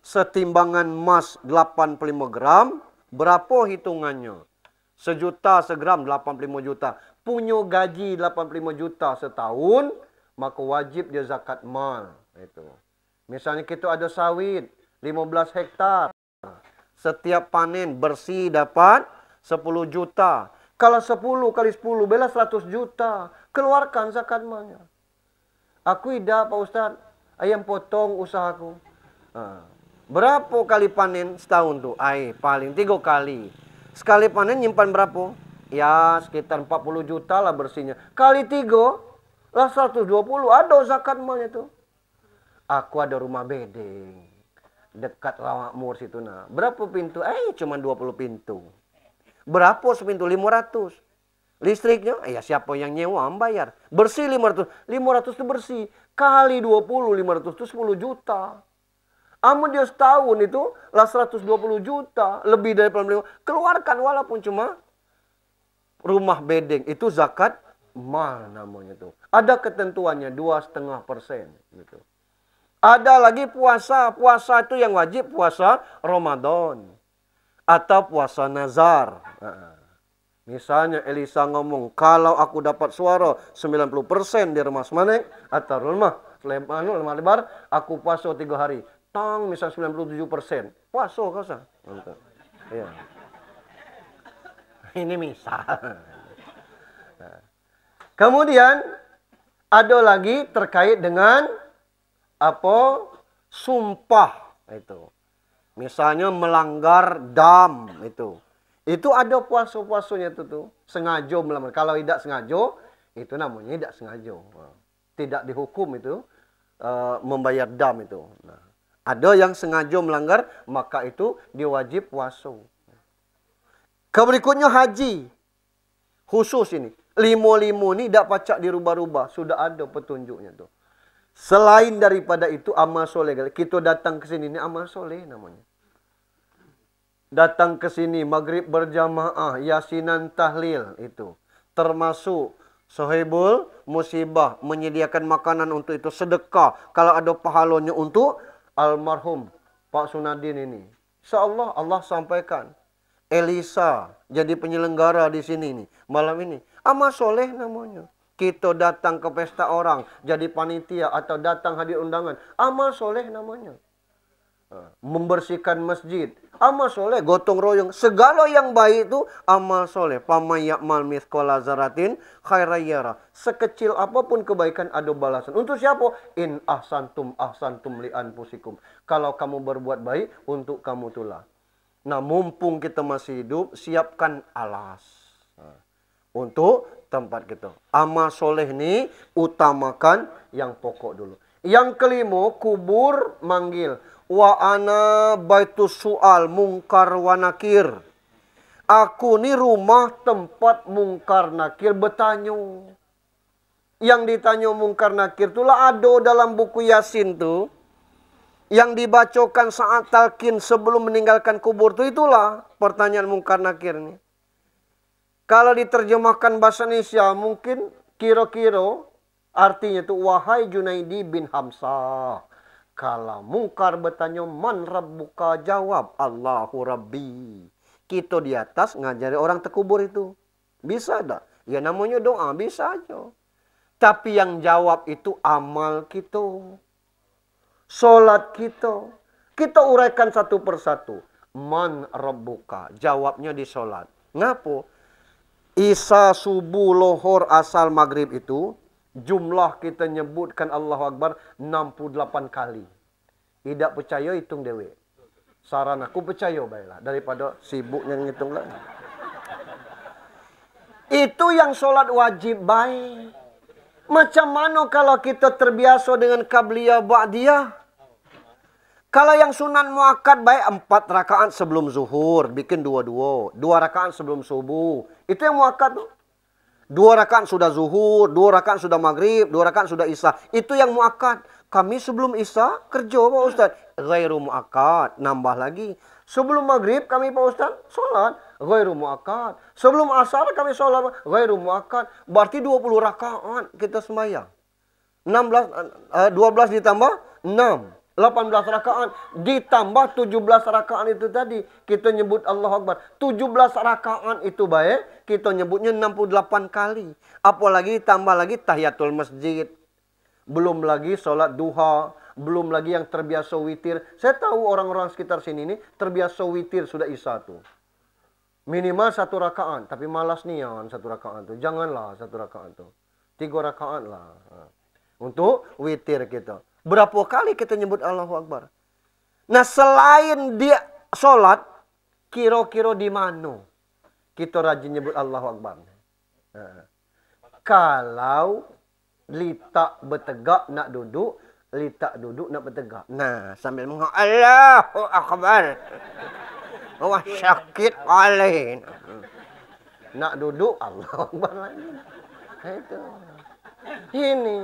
Setimbangan emas 85 gram, berapa hitungannya? Sejuta segram 85 juta. Punya gaji 85 juta setahun, maka wajib dia zakat mal. Itu. Misalnya kita ada sawit 15 hektar. Setiap panen bersih dapat 10 juta. Kalau 10 kali 10 bela 100 juta. Keluarkan zakat malnya. Aku tidak Pak Ustaz. Ayam potong usahaku. Berapa kali panen setahun tuh? Paling 3 kali. Sekali panen nyimpan berapa? Ya sekitar 40 juta lah bersihnya. Kali 3 lah 120. Ada zakat malnya tuh. Aku ada rumah bedeng dekat Rawakmur situ nah. Berapa pintu? Cuma 20 pintu. Berapa sepintu? 500. Listriknya? Ya siapa yang nyewa bayar. Bersih 500. 500 itu bersih. Kali 20 500 itu 10 juta. Amun dia setahun itu lah 120 juta. Lebih dari 85. Keluarkan walaupun cuma rumah bedeng. Itu zakat mal namanya tuh. Ada ketentuannya 2,5% gitu. Ada lagi puasa. Puasa itu yang wajib puasa Ramadan. Atau puasa nazar. Misalnya Elisa ngomong, kalau aku dapat suara 90% di rumah Semanek. Atau rumah lebar, aku puasa 3 hari. Tang misal 97%. Puasa kasa. Ya. Ini misal. Kemudian ada lagi terkait dengan apa? Sumpah itu. Misalnya melanggar dam itu. Itu ada puasa-puasanya itu tuh. Sengaja melanggar. Kalau tidak sengaja, itu namanya tidak sengaja. Tidak dihukum itu membayar dam itu. Nah, ada yang sengaja melanggar, maka itu dia wajib puasa. Berikutnya haji. Khusus ini. 5 ini tidak pacak dirubah-rubah. Sudah ada petunjuknya tuh. Selain daripada itu amal soleh. Kita datang ke sini ini amal soleh namanya. Datang ke sini maghrib berjamaah, yasinan tahlil itu. Termasuk Sohibul musibah, menyediakan makanan untuk itu, sedekah. Kalau ada pahalanya untuk almarhum Pak Sunadin ini. Insyaallah Allah sampaikan. Elisa jadi penyelenggara di sini nih, malam ini. Amal soleh namanya. Kita datang ke pesta orang, jadi panitia atau datang hadir undangan. Amal soleh namanya. Membersihkan masjid, amal soleh, gotong royong, segala yang baik itu amal soleh. Faman ya'mal mithqala dzarratin khairan yarah. Sekecil apapun kebaikan ada balasan. Untuk siapa? In ahsantum ahsantum li anfusikum. Kalau kamu berbuat baik, untuk kamu itulah. Nah, mumpung kita masih hidup, siapkan alas untuk tempat kita. Amal soleh ini utamakan yang pokok dulu. Yang kelima, kubur manggil. Wa ana baitus su'al mungkar wa nakir. Aku ni rumah tempat mungkar nakir bertanya. Yang ditanya mungkar nakir itulah ada dalam buku Yasin tu. Yang dibacakan saat talqin sebelum meninggalkan kubur tu, itulah pertanyaan mungkar nakir ni. Kalau diterjemahkan bahasa Indonesia mungkin kira-kira artinya tu, wahai Junaidi bin Hamzah. Kalau mungkar bertanya, man rabbuka, jawab, Allahu Rabbi. Kita di atas ngajari orang terkubur itu. Bisa tak? Ya namanya doa, bisa aja. Tapi yang jawab itu amal kita. Solat kita. Kita uraikan satu persatu. Man rabbuka, jawabnya di solat. Ngapo? Isya, subuh, lohor, asal, maghrib itu jumlah kita nyebutkan Allahu Akbar 68 kali. Tidak percaya, hitung dewe. Saran aku percaya baiklah daripada sibuknya ngitung lagi. Itu yang solat wajib baik. Macam mana kalau kita terbiasa dengan qabliyah ba'diyah? Kalau yang sunan muakkad baik 4 rakaat sebelum zuhur, bikin 2 rakaat sebelum subuh. Itu yang muakkad tuh. 2 rakaat sudah zuhur, 2 rakaat sudah maghrib, 2 rakaat sudah isya. Itu yang muakkad. Kami sebelum isya kerja Pak Ustaz. Ghairu muakkad, nambah lagi. Sebelum maghrib kami Pak Ustaz solat. Ghairu muakkad. Sebelum asar kami solat. Ghairu muakkad. Berarti 20 rakaat kita sembahyang. 12 ditambah 6. 18 rakaat ditambah 17 rakaat itu tadi kita nyebut Allahu Akbar. 17 rakaat itu baik, kita nyebutnya 68 kali. Apalagi tambah lagi tahiyatul masjid. Belum lagi solat duha, belum lagi yang terbiasa witir. Saya tahu orang-orang sekitar sini ini terbiasa witir sudah isya tuh. Minimal 1 rakaat, tapi malas nian 1 rakaat tuh. Janganlah 1 rakaat tuh. 3 rakaat lah. Untuk witir kita. Berapa kali kita nyebut Allahu Akbar? Nah, selain dia sholat, kira-kira di mana kita rajin nyebut Allahu Akbar? Nah, kalau litak bertegak nak duduk, litak duduk nak bertegak. Nah, sambil mengatakan Allahu Akbar. Wah, sakit kali. Nak duduk, Allahu Akbar lagi. Itu. Ini.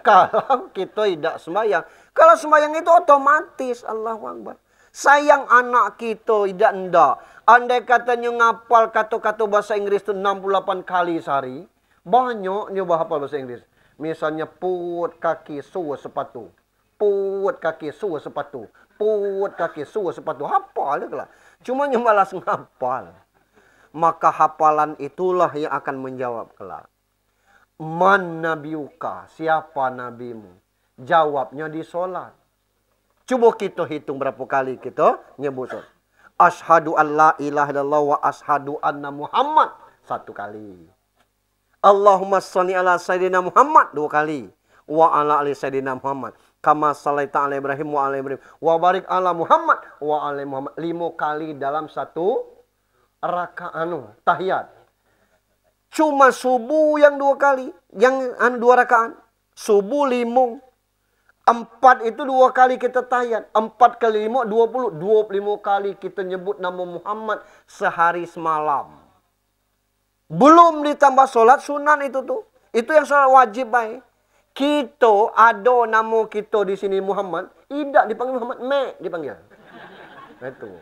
Kalau kita tidak sembahyang. Kalau sembahyang itu otomatis Allahu Akbar. Sayang anak kita tidak ndak. Andai katanya ngapal kata-kata bahasa Inggris itu 68 kali sehari. Banyak dia hafal bahasa Inggris. Misalnya put kaki suwa sepatu. Put kaki suwa sepatu. Put kaki suwa sepatu. Hafal dia lah. Cuma malas ngapal. Maka hafalan itulah yang akan menjawab kelak. Man nabiuka, siapa nabimu? Jawabnya di solat. Coba kita hitung berapa kali kita nyebut. Ashadu an la ilaha illallah wa ashadu anna Muhammad. 1 kali. Allahumma sholli ala sayyidina Muhammad. 2 kali. Wa ala ali sayyidina Muhammad. Kama sallaita ala Ibrahim wa ala Ibrahim. Wa barik ala Muhammad wa ala Muhammad. 5 kali dalam 1 rakaat tahiyat. Cuma subuh yang 2 kali. Yang 2 rakaat. Subuh 5. 4 itu 2 kali kita tahiyat. 4 kali 5, 20. 25 kali kita nyebut nama Muhammad sehari semalam. Belum ditambah solat sunan itu tuh. Itu yang solat wajib baik. Kita ada nama kita di sini Muhammad. Tidak dipanggil Muhammad. Mek dipanggil. Itu.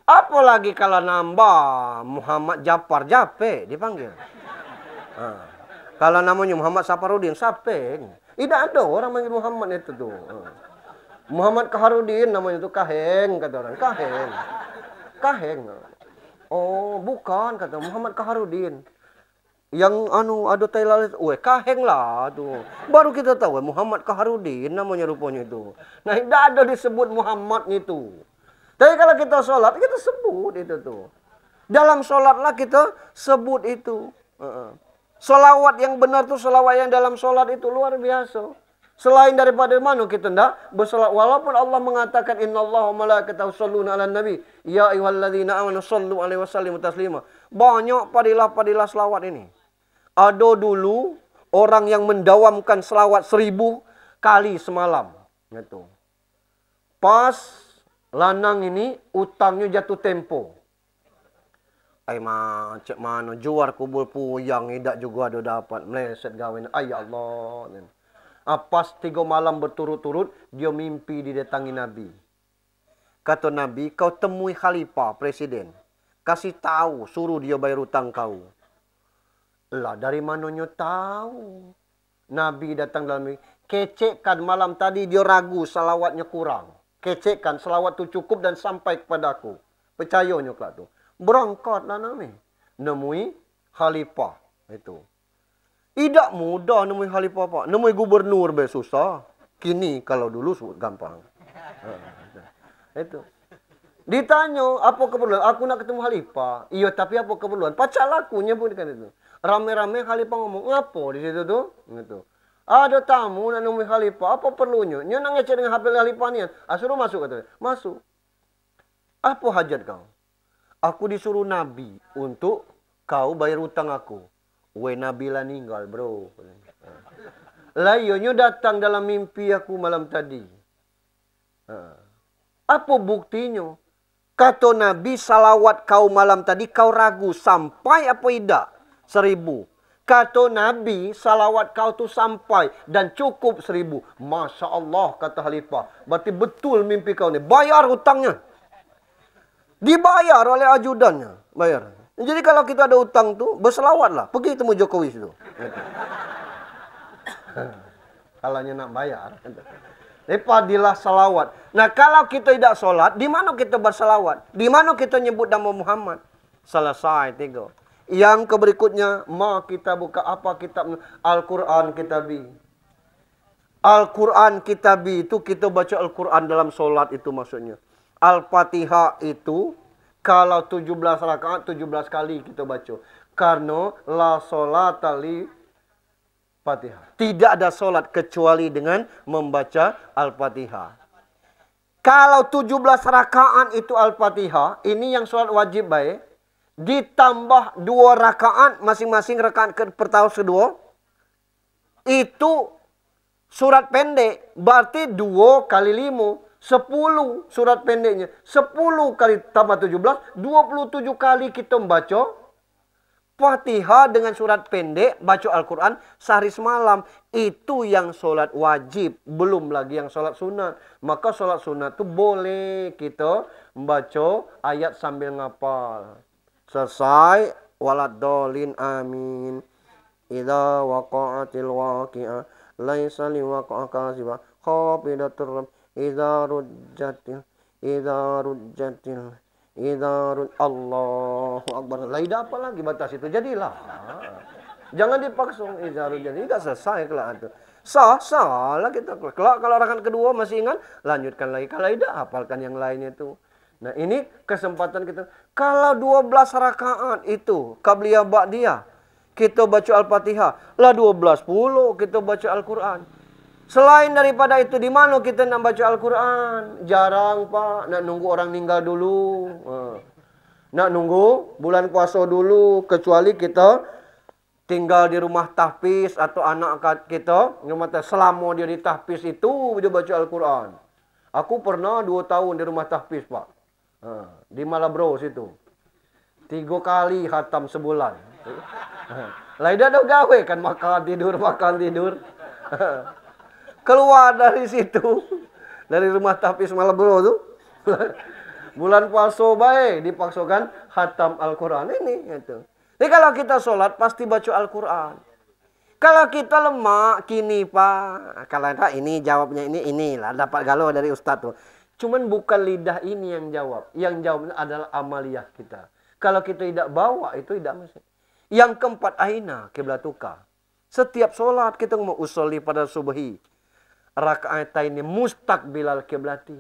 Apalagi kalau nambah Muhammad Jafar Jape dipanggil. Kalau namanya Muhammad Saparudin, Sapeng. Tidak ada orang manggil Muhammad itu tuh. Muhammad Kaharudin namanya itu Kaheng, kata orang. Kaheng. Kaheng. Oh, bukan, kata Muhammad Kaharudin. Yang ada Thailand, Kaheng lah tuh. Baru kita tahu Muhammad Kaharudin namanya rupanya itu. Nah, tidak ada disebut Muhammad itu. Tapi kalau kita sholat, kita sebut itu tuh. Dalam sholatlah kita sebut itu. Sholawat yang benar tuh sholawat yang dalam sholat itu luar biasa. Selain daripada mana kita tidak bersolat. Walaupun Allah mengatakan innallaha wa malaikatahu yusholluna 'alan nabi ya ayyuhalladzina amanu shollu 'alaihi wasallimu taslima. Banyak padilah selawat ini. Ada dulu orang yang mendawamkan selawat 1000 kali semalam. Gitu. Pas lanang ini utangnya jatuh tempo. Cek mana juar kubul puyang tidak juga ada dapat meleset gawin. Ya Allah. Pas 3 malam berturut-turut dia mimpi didatangi Nabi. Kata Nabi, kau temui khalifah presiden. Kasih tahu, suruh dia bayar utang kau. Lah dari mananya tahu? Nabi datang dalam mimpi. Kecekkan malam tadi dia ragu salawatnya kurang. Kecekkan salawat itu cukup dan sampai kepadaku. Percayanya kelak tu. Berangkatlah Nabi. Nemui khalifah itu. Tidak mudah nemui khalifah Pak. Nemui gubernur susah. Kini kalau dulu gampang. Itu. Ditanya apa keperluan? Aku nak ketemu khalifah. Iya tapi apa keperluan? Pacar lakunya pun kan itu. Rame-rame khalifah ngomong apa di situ tuh? Gitu. Ada tamu nak nemui khalifah. Apa perlunya? Nya nak ngecek dengan HP khalifah ni. Suruh masuk katanya. Masuk. Apa hajat kau? Aku disuruh Nabi untuk kau bayar utang aku. Nabi lah ninggal bro. Layonyo datang dalam mimpi aku malam tadi. Apa buktinya? Kata Nabi salawat kau malam tadi kau ragu sampai apa tidak? 1000. Kata Nabi salawat kau tu sampai dan cukup 1000. Masya Allah kata khalifah. Berarti betul mimpi kau ni. Bayar hutangnya. Dibayar oleh ajudannya. Bayar. Jadi kalau kita ada utang tu, berselawatlah. Pergi temu Jokowi situ. Kalau nak bayar. Padilah salawat. Nah kalau kita tidak sholat, di mana kita bersalawat? Di mana kita nyebut nama Muhammad? Selesai 3. Yang berikutnya, kita buka apa kitab? Al-Quran Kitabi. Al-Quran Kitabi itu kita baca Al-Quran dalam sholat itu maksudnya. Al-Fatihah itu kalau 17 rakaat 17 kali kita baca. Karena la sholata li Fatihah. Tidak ada solat kecuali dengan membaca Al-Fatihah. Kalau 17 rakaat itu Al-Fatihah, ini yang solat wajib baik. Ditambah 2 rakaat masing-masing rakaat pertama kedua. Itu surat pendek. Berarti 2 kali 5. 10 surat pendeknya. 10 kali tambah 17. 27 kali kita membaca Fatihah dengan surat pendek, baca Al-Quran sehari semalam. Itu yang solat wajib. Belum lagi yang solat sunat. Maka solat sunat itu boleh kita membaca ayat sambil ngapal. Selesai. Waladolin amin. Idza waqa'atil waqi'ah. Laisa liwaqa'a kasibah. Khafidatur rab. Idza rujjatil. Allahu Akbar. Laida apa lagi batas itu? Jadilah. Jangan dipaksa. Jadi tidak selesai kelak itu. Sah lah kita. Kelak kalau rakaat kedua masih ingat, lanjutkan lagi. Kalau tidak, hafalkan yang lainnya itu. Nah ini kesempatan kita. Kalau 12 rakaat itu qabliyah ba'diyah, kita baca Al-Fatihah. Lah 12 puluh kita baca Al-Quran. Selain daripada itu, di mana kita nak baca Al-Quran? Jarang, Pak. Nak nunggu orang meninggal dulu. Nak nunggu bulan puasa dulu. Kecuali kita tinggal di rumah tahfiz atau anak kita. Selama dia di tahfiz itu, dia baca Al-Quran. Aku pernah 2 tahun di rumah tahfiz, Pak. Di Malabro situ. 3 kali khatam sebulan. Lain dah gawe kan makan tidur. Keluar dari situ, dari rumah tahfiz Malabro tu, bulan puasa baik dipaksakan khatam Al-Quran ini. Gitu. Jadi kalau kita sholat pasti baca Al-Quran. Kalau kita lemah, kini Pak. Kalau ini jawabnya inilah. Dapat galau dari Ustadz tuh. Cuman bukan lidah ini yang jawab. Yang jawabnya adalah amaliyah kita. Kalau kita tidak bawa, itu tidak mesti. Yang keempat, aina kiblatuka. Setiap sholat kita mau usolli pada subuhi. Raka'ataini mustaqbilal kiblati.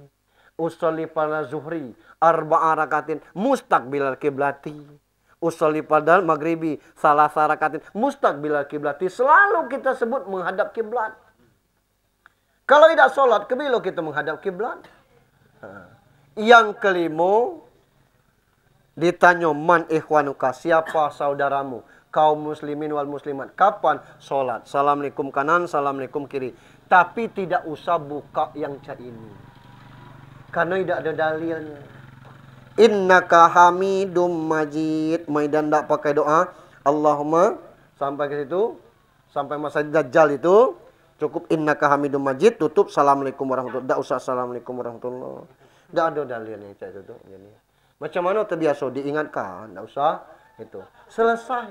Usolli pada zuhri. Arba'a rakatin mustaqbilal kiblati. Usolli pada maghribi. Salasa rakatin mustaqbilal kiblati. Selalu kita sebut menghadap kiblat. Kalau tidak sholat, kebilo kita menghadap kiblat. Yang kelima, ditanya man ikhwanuka, siapa saudaramu, kaum muslimin wal muslimat. Kapan sholat? Assalamualaikum kanan, assalamualaikum kiri. Tapi tidak usah buka yang cak ini, karena tidak ada dalilnya. Innaka hamidum majid. Maidan tak pakai doa Allahumma sampai ke situ, sampai masa dajjal itu cukup innaka hamidum majid, tutup assalamualaikum warahmatullahi. Tidak usah assalamualaikum warahmatullahi. Tidak ada dalilnya cak itu. Jadi macam mana terbiasa diingatkan, tidak usah itu. Selesai.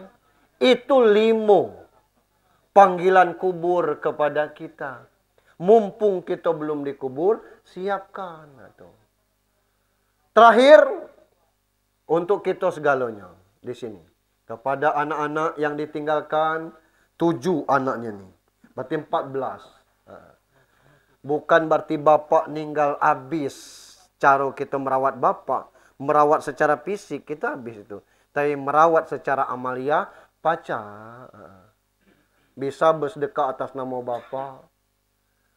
Itu 5 panggilan kubur kepada kita. Mumpung kita belum dikubur, siapkan. Terakhir, untuk kita segalanya di sini. Kepada anak-anak yang ditinggalkan, 7 anaknya nih. Berarti 14. Bukan berarti bapak ninggal habis. Cara kita merawat bapak. Merawat secara fisik, kita habis itu. Tapi merawat secara amalia, pacar. Bisa bersedekah atas nama bapak.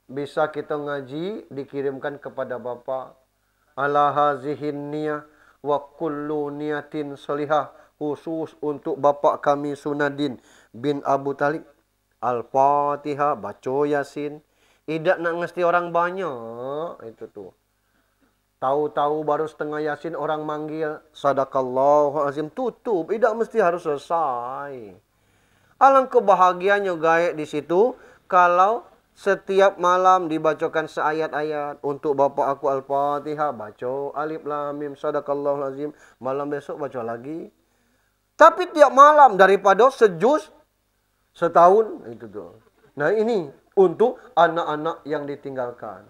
Bisa kita ngaji, dikirimkan kepada bapak. Ala hazihin niyah wa kullu niyatin salihah. Khusus untuk bapak kami Sunadin bin Abu Talib. Al-Fatihah, baca Yasin. Tidak nak ngesti orang banyak. Itu tuh. Tahu-tahu baru setengah Yasin orang manggil. Sadaqallahu azim, tutup. Tidak mesti harus selesai. Alangkah bahagianya gaek di situ. Kalau setiap malam dibacakan seayat-ayat. Untuk bapak aku Al-Fatihah. Baca Alif Lam Mim Sadaqallahu azim. Malam besok baca lagi. Tapi tiap malam daripada sejuz setahun. Itu tuh. Nah ini untuk anak-anak yang ditinggalkan.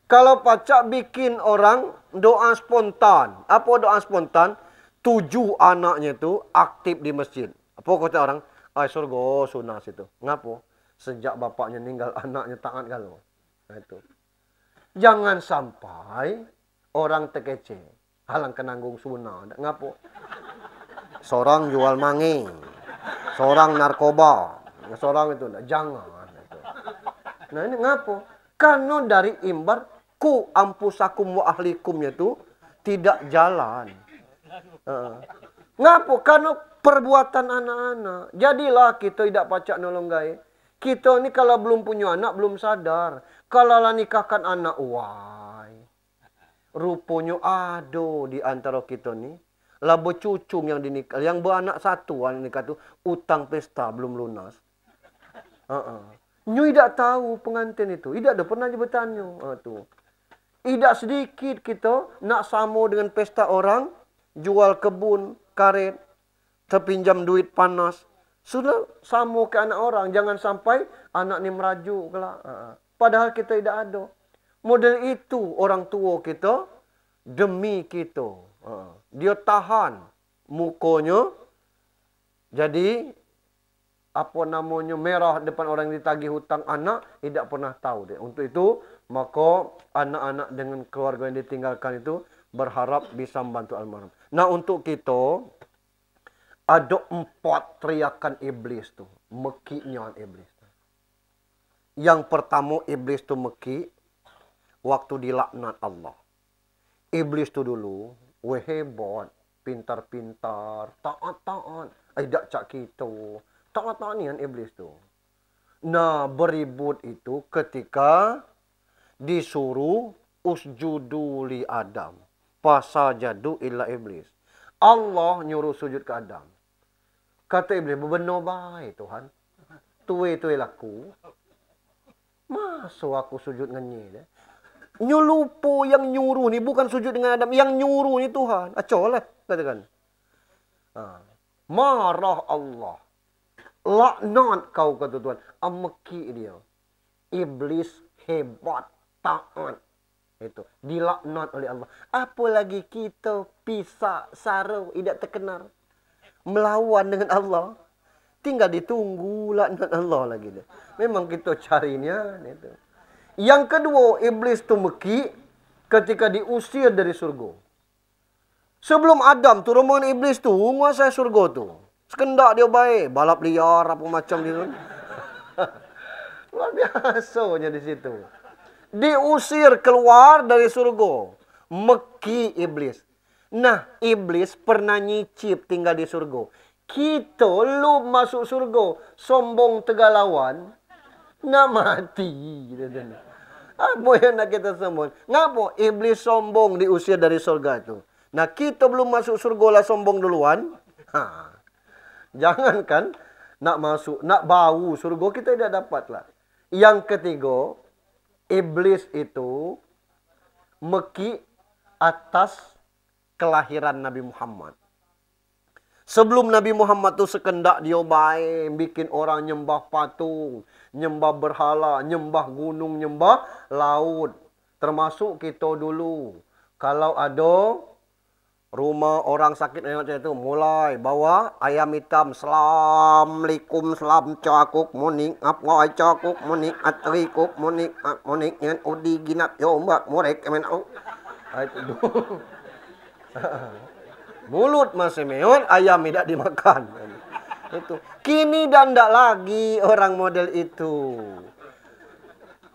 Kalau pacak bikin orang doa spontan. Apa doa spontan? 7 anaknya itu aktif di masjid. Apa kata orang? Ay surga sunah situ. Ngapo? Sejak bapaknya meninggal anaknya taat galau. Nah itu. Jangan sampai orang terkece. Halang kenanggung sunah. Ngapo? Seorang jual mange. Seorang narkoba. Seorang itu. Jangan. Itu. Nah ini ngapo? Karena dari imbar ku ampusakum wa ahlikumnya itu tidak jalan. Ngapo? Karena perbuatan anak-anak. Jadilah kita tidak pacak nolong gae. Kita ni kalau belum punya anak belum sadar. Kalau lah nikahkan anak, why? Rupanya ada di antara kita ni lah bercucung yang dinikah, yang beranak satu anak nikah tu utang pesta belum lunas. Nyu tidak tahu pengantin itu. Tidak ada pernah dia bertanya. Tu. Tidak sedikit kita nak sama dengan pesta orang. Jual kebun, karet. Terpinjam duit panas. Sudah sama ke anak orang. Jangan sampai anak ni merajuk. Padahal kita tidak ada. Model itu orang tua kita. Demi kita. Dia tahan mukanya. Jadi apa namanya merah depan orang yang ditagih hutang anak, tidak pernah tahu dia. Untuk itu, maka anak-anak dengan keluarga yang ditinggalkan itu berharap bisa membantu almarhum. Nah, untuk kita ada 4 teriakan iblis tuh, mekinya iblis. Yang pertama iblis tuh meki waktu dilaknat Allah. Iblis tuh dulu, hebat, pintar-pintar, taat-taat, tidak cak kita. Taat-taatian iblis tu. Nah, beribut itu ketika disuruh usjudu li Adam. Fasajadu illa iblis. Allah nyuruh sujud ke Adam. Kata iblis, benar baik Tuhan. Tuwe laku. Masa aku sujud dengan dia? Nyulupo yang nyuruh ni bukan sujud dengan Adam. Yang nyuruh ni Tuhan. Acolah katakan. Marah Allah. Laknat kau kata Tuhan. Ameki dia. Iblis hebat, taat. Itu dilaknat oleh Allah. Apalagi kita pisah, sarau, tidak terkenal. Melawan dengan Allah. Tinggal ditunggu laknat Allah lagi. Memang kita carinya. Itu. Yang kedua, iblis tu meki ketika diusir dari surga. Sebelum Adam turun dengan iblis tu, menguasai surga tu. Sekendak dia baik, balap liar apa macam dia. Luar biasanya di situ. Diusir keluar dari surga. Meki iblis. Nah, iblis pernah nyicip tinggal di surga. Kita lu masuk surga, sombong tegalawan, nak mati. Apa yang nak kita sembun? Ngapa iblis sombong diusir dari surga itu? Nah, kita belum masuk surga lah sombong duluan. Jangankan nak masuk, nak bau surga kita tidak dapat lah. Yang ketiga, iblis itu meki atas kelahiran Nabi Muhammad. Sebelum Nabi Muhammad tu sekendak dia baik, bikin orang nyembah patung, nyembah berhala, nyembah gunung, nyembah laut. Termasuk kita dulu. Kalau ada rumah orang sakit macam itu, mulai bawa ayam hitam, Assalamualaikum, selam cakuk, munik, apa cakuk, munik, atrikuk, munik, munik, yang udi ginap, yo mbak, murek, kemen au. Itu mulut masih meon, ayam tidak dimakan. Itu. Kini dan tidak lagi orang model itu.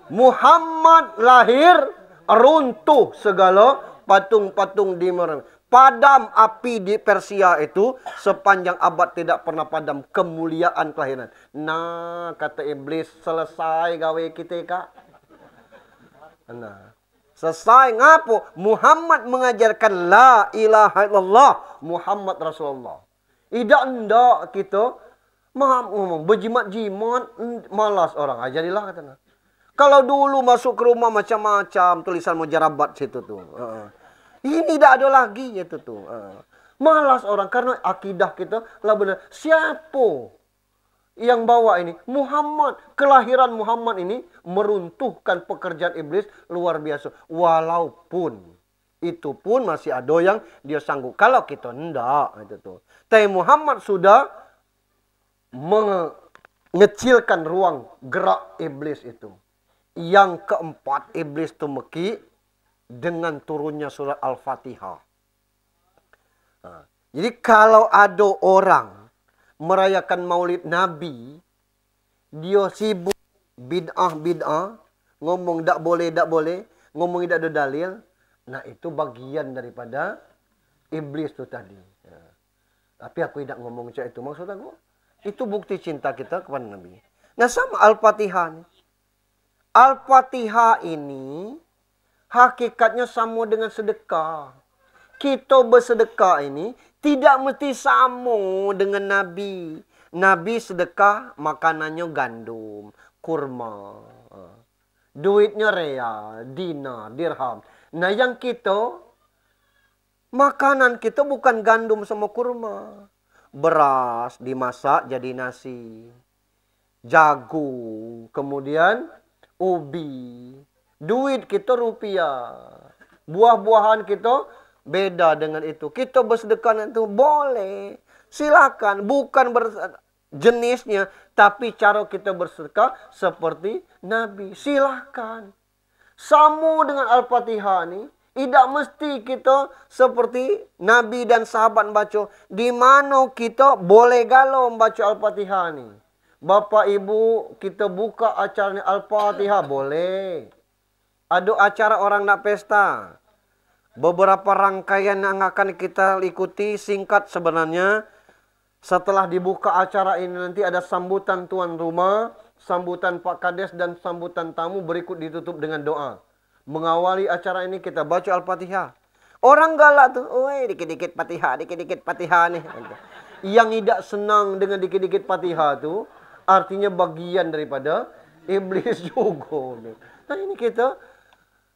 Muhammad lahir, runtuh segala patung-patung di Merah. Padam api di Persia itu sepanjang abad tidak pernah padam kemuliaan kelahiran. Nah, kata iblis, selesai gawe kita, Kak. Nah, selesai ngapo? Muhammad mengajarkan la ilaha illallah, Muhammad Rasulullah. Tidak kita ngomong berjimat-jimat, malas orang. Jadilah katanya. Kalau dulu masuk ke rumah macam-macam tulisan mujarabat situ tuh. Ini tidak ada lagi itu tuh. Malas orang karena akidah kita lah benar. Siapa yang bawa ini? Muhammad. Kelahiran Muhammad ini meruntuhkan pekerjaan iblis luar biasa. Walaupun itu pun masih ada yang dia sanggup. Kalau kita enggak itu tuh. Tapi Muhammad sudah mengecilkan ruang gerak iblis itu. Yang keempat, iblis itu meki dengan turunnya surat Al-Fatihah. Jadi kalau ada orang merayakan maulid Nabi, dia sibuk bid'ah, ngomong tak boleh, ngomong tidak ada dalil. Nah, itu bagian daripada iblis itu tadi. Tapi aku tidak ngomong macam itu. Maksud aku, itu bukti cinta kita kepada Nabi. Nah, sama Al-Fatihah. Al-Fatihah ini hakikatnya sama dengan sedekah. Kita bersedekah ini tidak mesti sama dengan Nabi. Nabi sedekah makanannya gandum, kurma. Duitnya real, dinar, dirham. Nah yang kita, makanan kita bukan gandum sama kurma. Beras dimasak jadi nasi. Jagung, kemudian ubi. Duit kita rupiah. Buah-buahan kita beda dengan itu. Kita bersedekah itu boleh. Silakan. Bukan jenisnya. Tapi cara kita bersedekah seperti Nabi. Silakan. Sama dengan Al-Fatihah ini. Tidak mesti kita seperti Nabi dan sahabat baca. Di mana kita boleh galau membaca Al-Fatihah ini. Bapak Ibu kita buka acara Al-Fatihah. Boleh. Ada acara orang nak pesta. Beberapa rangkaian yang akan kita ikuti singkat sebenarnya. Setelah dibuka acara ini nanti ada sambutan tuan rumah, sambutan Pak Kades dan sambutan tamu berikut ditutup dengan doa. Mengawali acara ini kita baca Al-Fatihah. Orang galak tuh, oi dikit-dikit Fatihah, nih. Yang tidak senang dengan dikit-dikit Fatihah tuh artinya bagian daripada iblis juga. Nah ini kita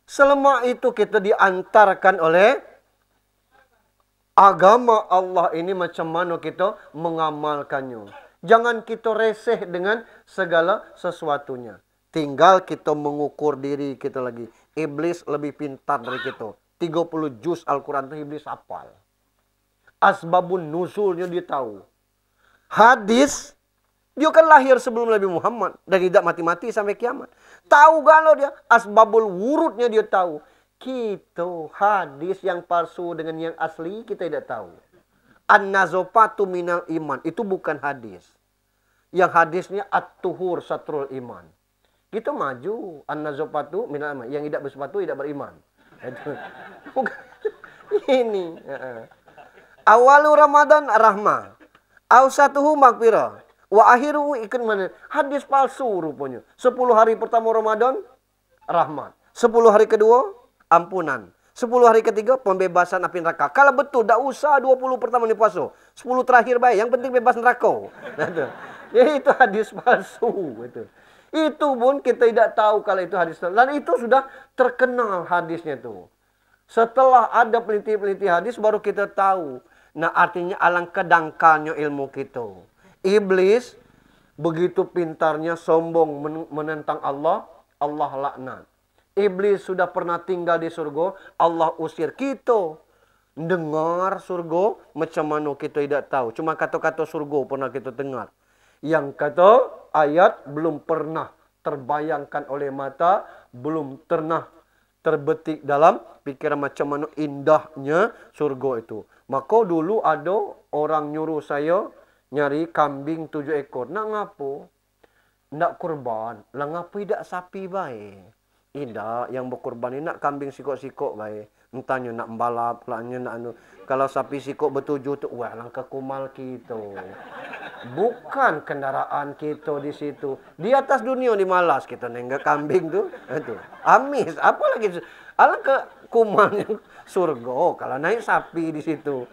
selama itu kita diantarkan oleh agama Allah ini macam mana kita mengamalkannya. Jangan kita reseh dengan segala sesuatunya. Tinggal kita mengukur diri kita lagi. Iblis lebih pintar dari kita. 30 juz Al-Quran itu iblis hafal. Asbabun nuzulnya dia tahu. Hadis, dia kan lahir sebelum Nabi Muhammad. Dan tidak mati-mati sampai kiamat. Tahu galau dia. Asbabul wurudnya dia tahu. Kita hadis yang palsu dengan yang asli kita tidak tahu. An-nazofatu minal iman. Itu bukan hadis. Yang hadisnya at-tuhur satrul iman. Kita maju. An-nazofatu minal iman. Yang tidak bersepatu tidak beriman. Itu. Ini. Awalu Ramadan rahmah. Awsatuhu magfirah. Wa akhiruhu ikut mana. Hadis palsu rupanya. 10 hari pertama Ramadan, rahmat. 10 hari kedua, ampunan. 10 hari ketiga, pembebasan api neraka. Kalau betul, tak usah 20 pertama ni puasa. 10 terakhir baik. Yang penting bebas neraka. Jadi itu hadis palsu. Itu pun kita tidak tahu kalau itu hadis. Dan itu sudah terkenal hadisnya tu. Setelah ada peneliti-peneliti hadis, baru kita tahu. Nah artinya alangkah dangkalnya ilmu kita. Iblis begitu pintarnya sombong menentang Allah, Allah laknat. Iblis sudah pernah tinggal di surga, Allah usir kita. Dengar surga, macam mana kita tidak tahu. Cuma kata-kata surga pernah kita dengar. Yang kata ayat belum pernah terbayangkan oleh mata, belum pernah terbetik dalam pikiran macam mana indahnya surga itu. Maka dulu ada orang nyuruh saya nyari kambing 7 ekor. Nak ngapo? Nak kurban. Lah ngapo tidak sapi baik? Tidak, yang berkurban ini nak kambing sikok-sikok baik. Entahnya nak balap, nak anu. Kalau sapi sikok bertujuh tu, wah langkah kumal kita. Bukan kendaraan kita di situ. Di atas dunia ni malas kita nenggak kambing tu. Itu. Amis, apa lagi? Alangkah kumalnya surga kalau naik sapi di situ.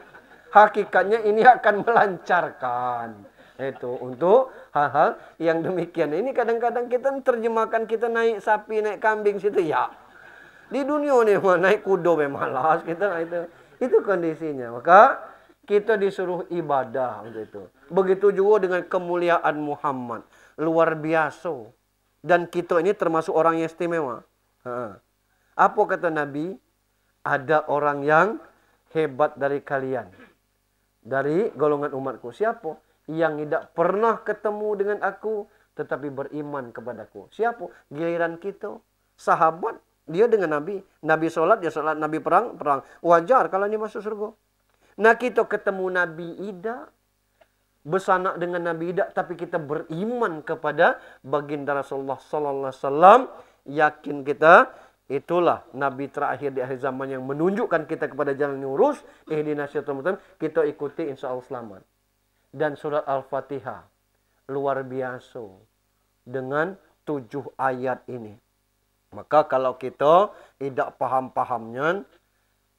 Hakikatnya ini akan melancarkan. Itu untuk hal-hal yang demikian. Ini kadang-kadang kita terjemahkan kita naik sapi, naik kambing situ ya. Di dunia ni naik kuda memang malas kita itu kondisinya. Maka kita disuruh ibadah untuk itu. Begitu juga dengan kemuliaan Muhammad, luar biasa. Dan kita ini termasuk orang yang istimewa. Apa kata Nabi? Ada orang yang hebat dari kalian. Dari golongan umatku. Siapa? Yang tidak pernah ketemu dengan aku, tetapi beriman kepadaku. Siapa? Giliran kita. Sahabat, dia dengan Nabi. Nabi sholat, dia sholat. Nabi perang, perang. Wajar kalau dia masuk surga. Nah kita ketemu Nabi tidak. Bersanak dengan Nabi tidak. Tapi kita beriman kepada baginda Rasulullah Sallallahu Alaihi Wasallam. Yakin kita. Itulah Nabi terakhir di akhir zaman yang menunjukkan kita kepada jalan yang lurus. Ihdinas siratal mustaqim. Kita ikuti insya Allah selamat. Dan surat Al-Fatihah. Luar biasa. Dengan 7 ayat ini. Maka kalau kita tidak paham-pahamnya.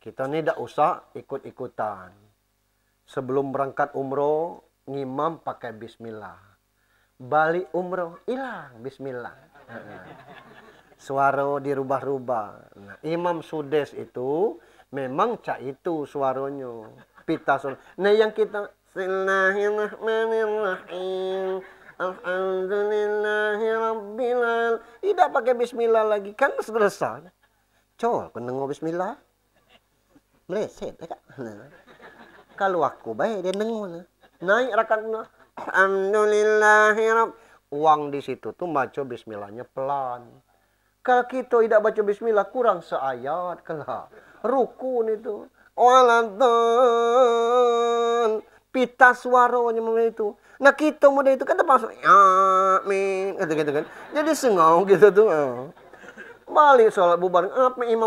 Kita ni tidak usah ikut-ikutan. Sebelum berangkat umroh. Ngimam pakai bismillah. Balik umroh. Hilang bismillah. Suara dirubah-rubah. Nah, Imam Sudes itu memang cak itu suaranya. Pita suara. Nah yang kita Bismillahirrahmanirrahim. Alhamdulillahirabbil. Tidak pakai bismillah lagi. Kan selesai. Coba kau dengar bismillah. Meleset tak? Nah. Kalau aku baik dia dengar. Naik rakaat. Alhamdulillahirabbil. Uang di situ tuh baca bismillahnya pelan. Kalau kita tidak baca bismillah kurang seayat kalah. Rukun itu. Waladhan. Pita suaranya itu. Nah kita muda itu kan termasuk amin gitu kan. Jadi sengau gitu tuh. Balik sholat bubar. Apa imam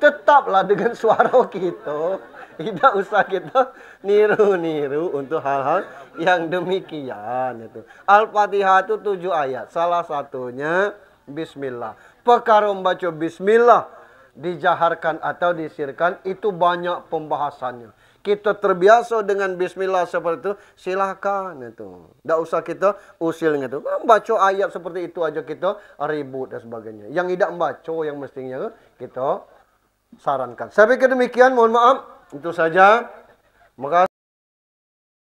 tetaplah dengan suara kita. Tidak usah kita niru-niru untuk hal-hal yang demikian. Itu. Al-Fatihah itu 7 ayat. Salah satunya Bismillah. Perkara membaca Bismillah dijaharkan atau disirkan itu banyak pembahasannya. Kita terbiasa dengan Bismillah seperti itu, silakan itu. Tidak usah kita usil itu. Baca ayat seperti itu aja kita ribut dan sebagainya. Yang tidak membaca yang mestinya kita sarankan. Saya pikir demikian. Mohon maaf. Itu saja. Maka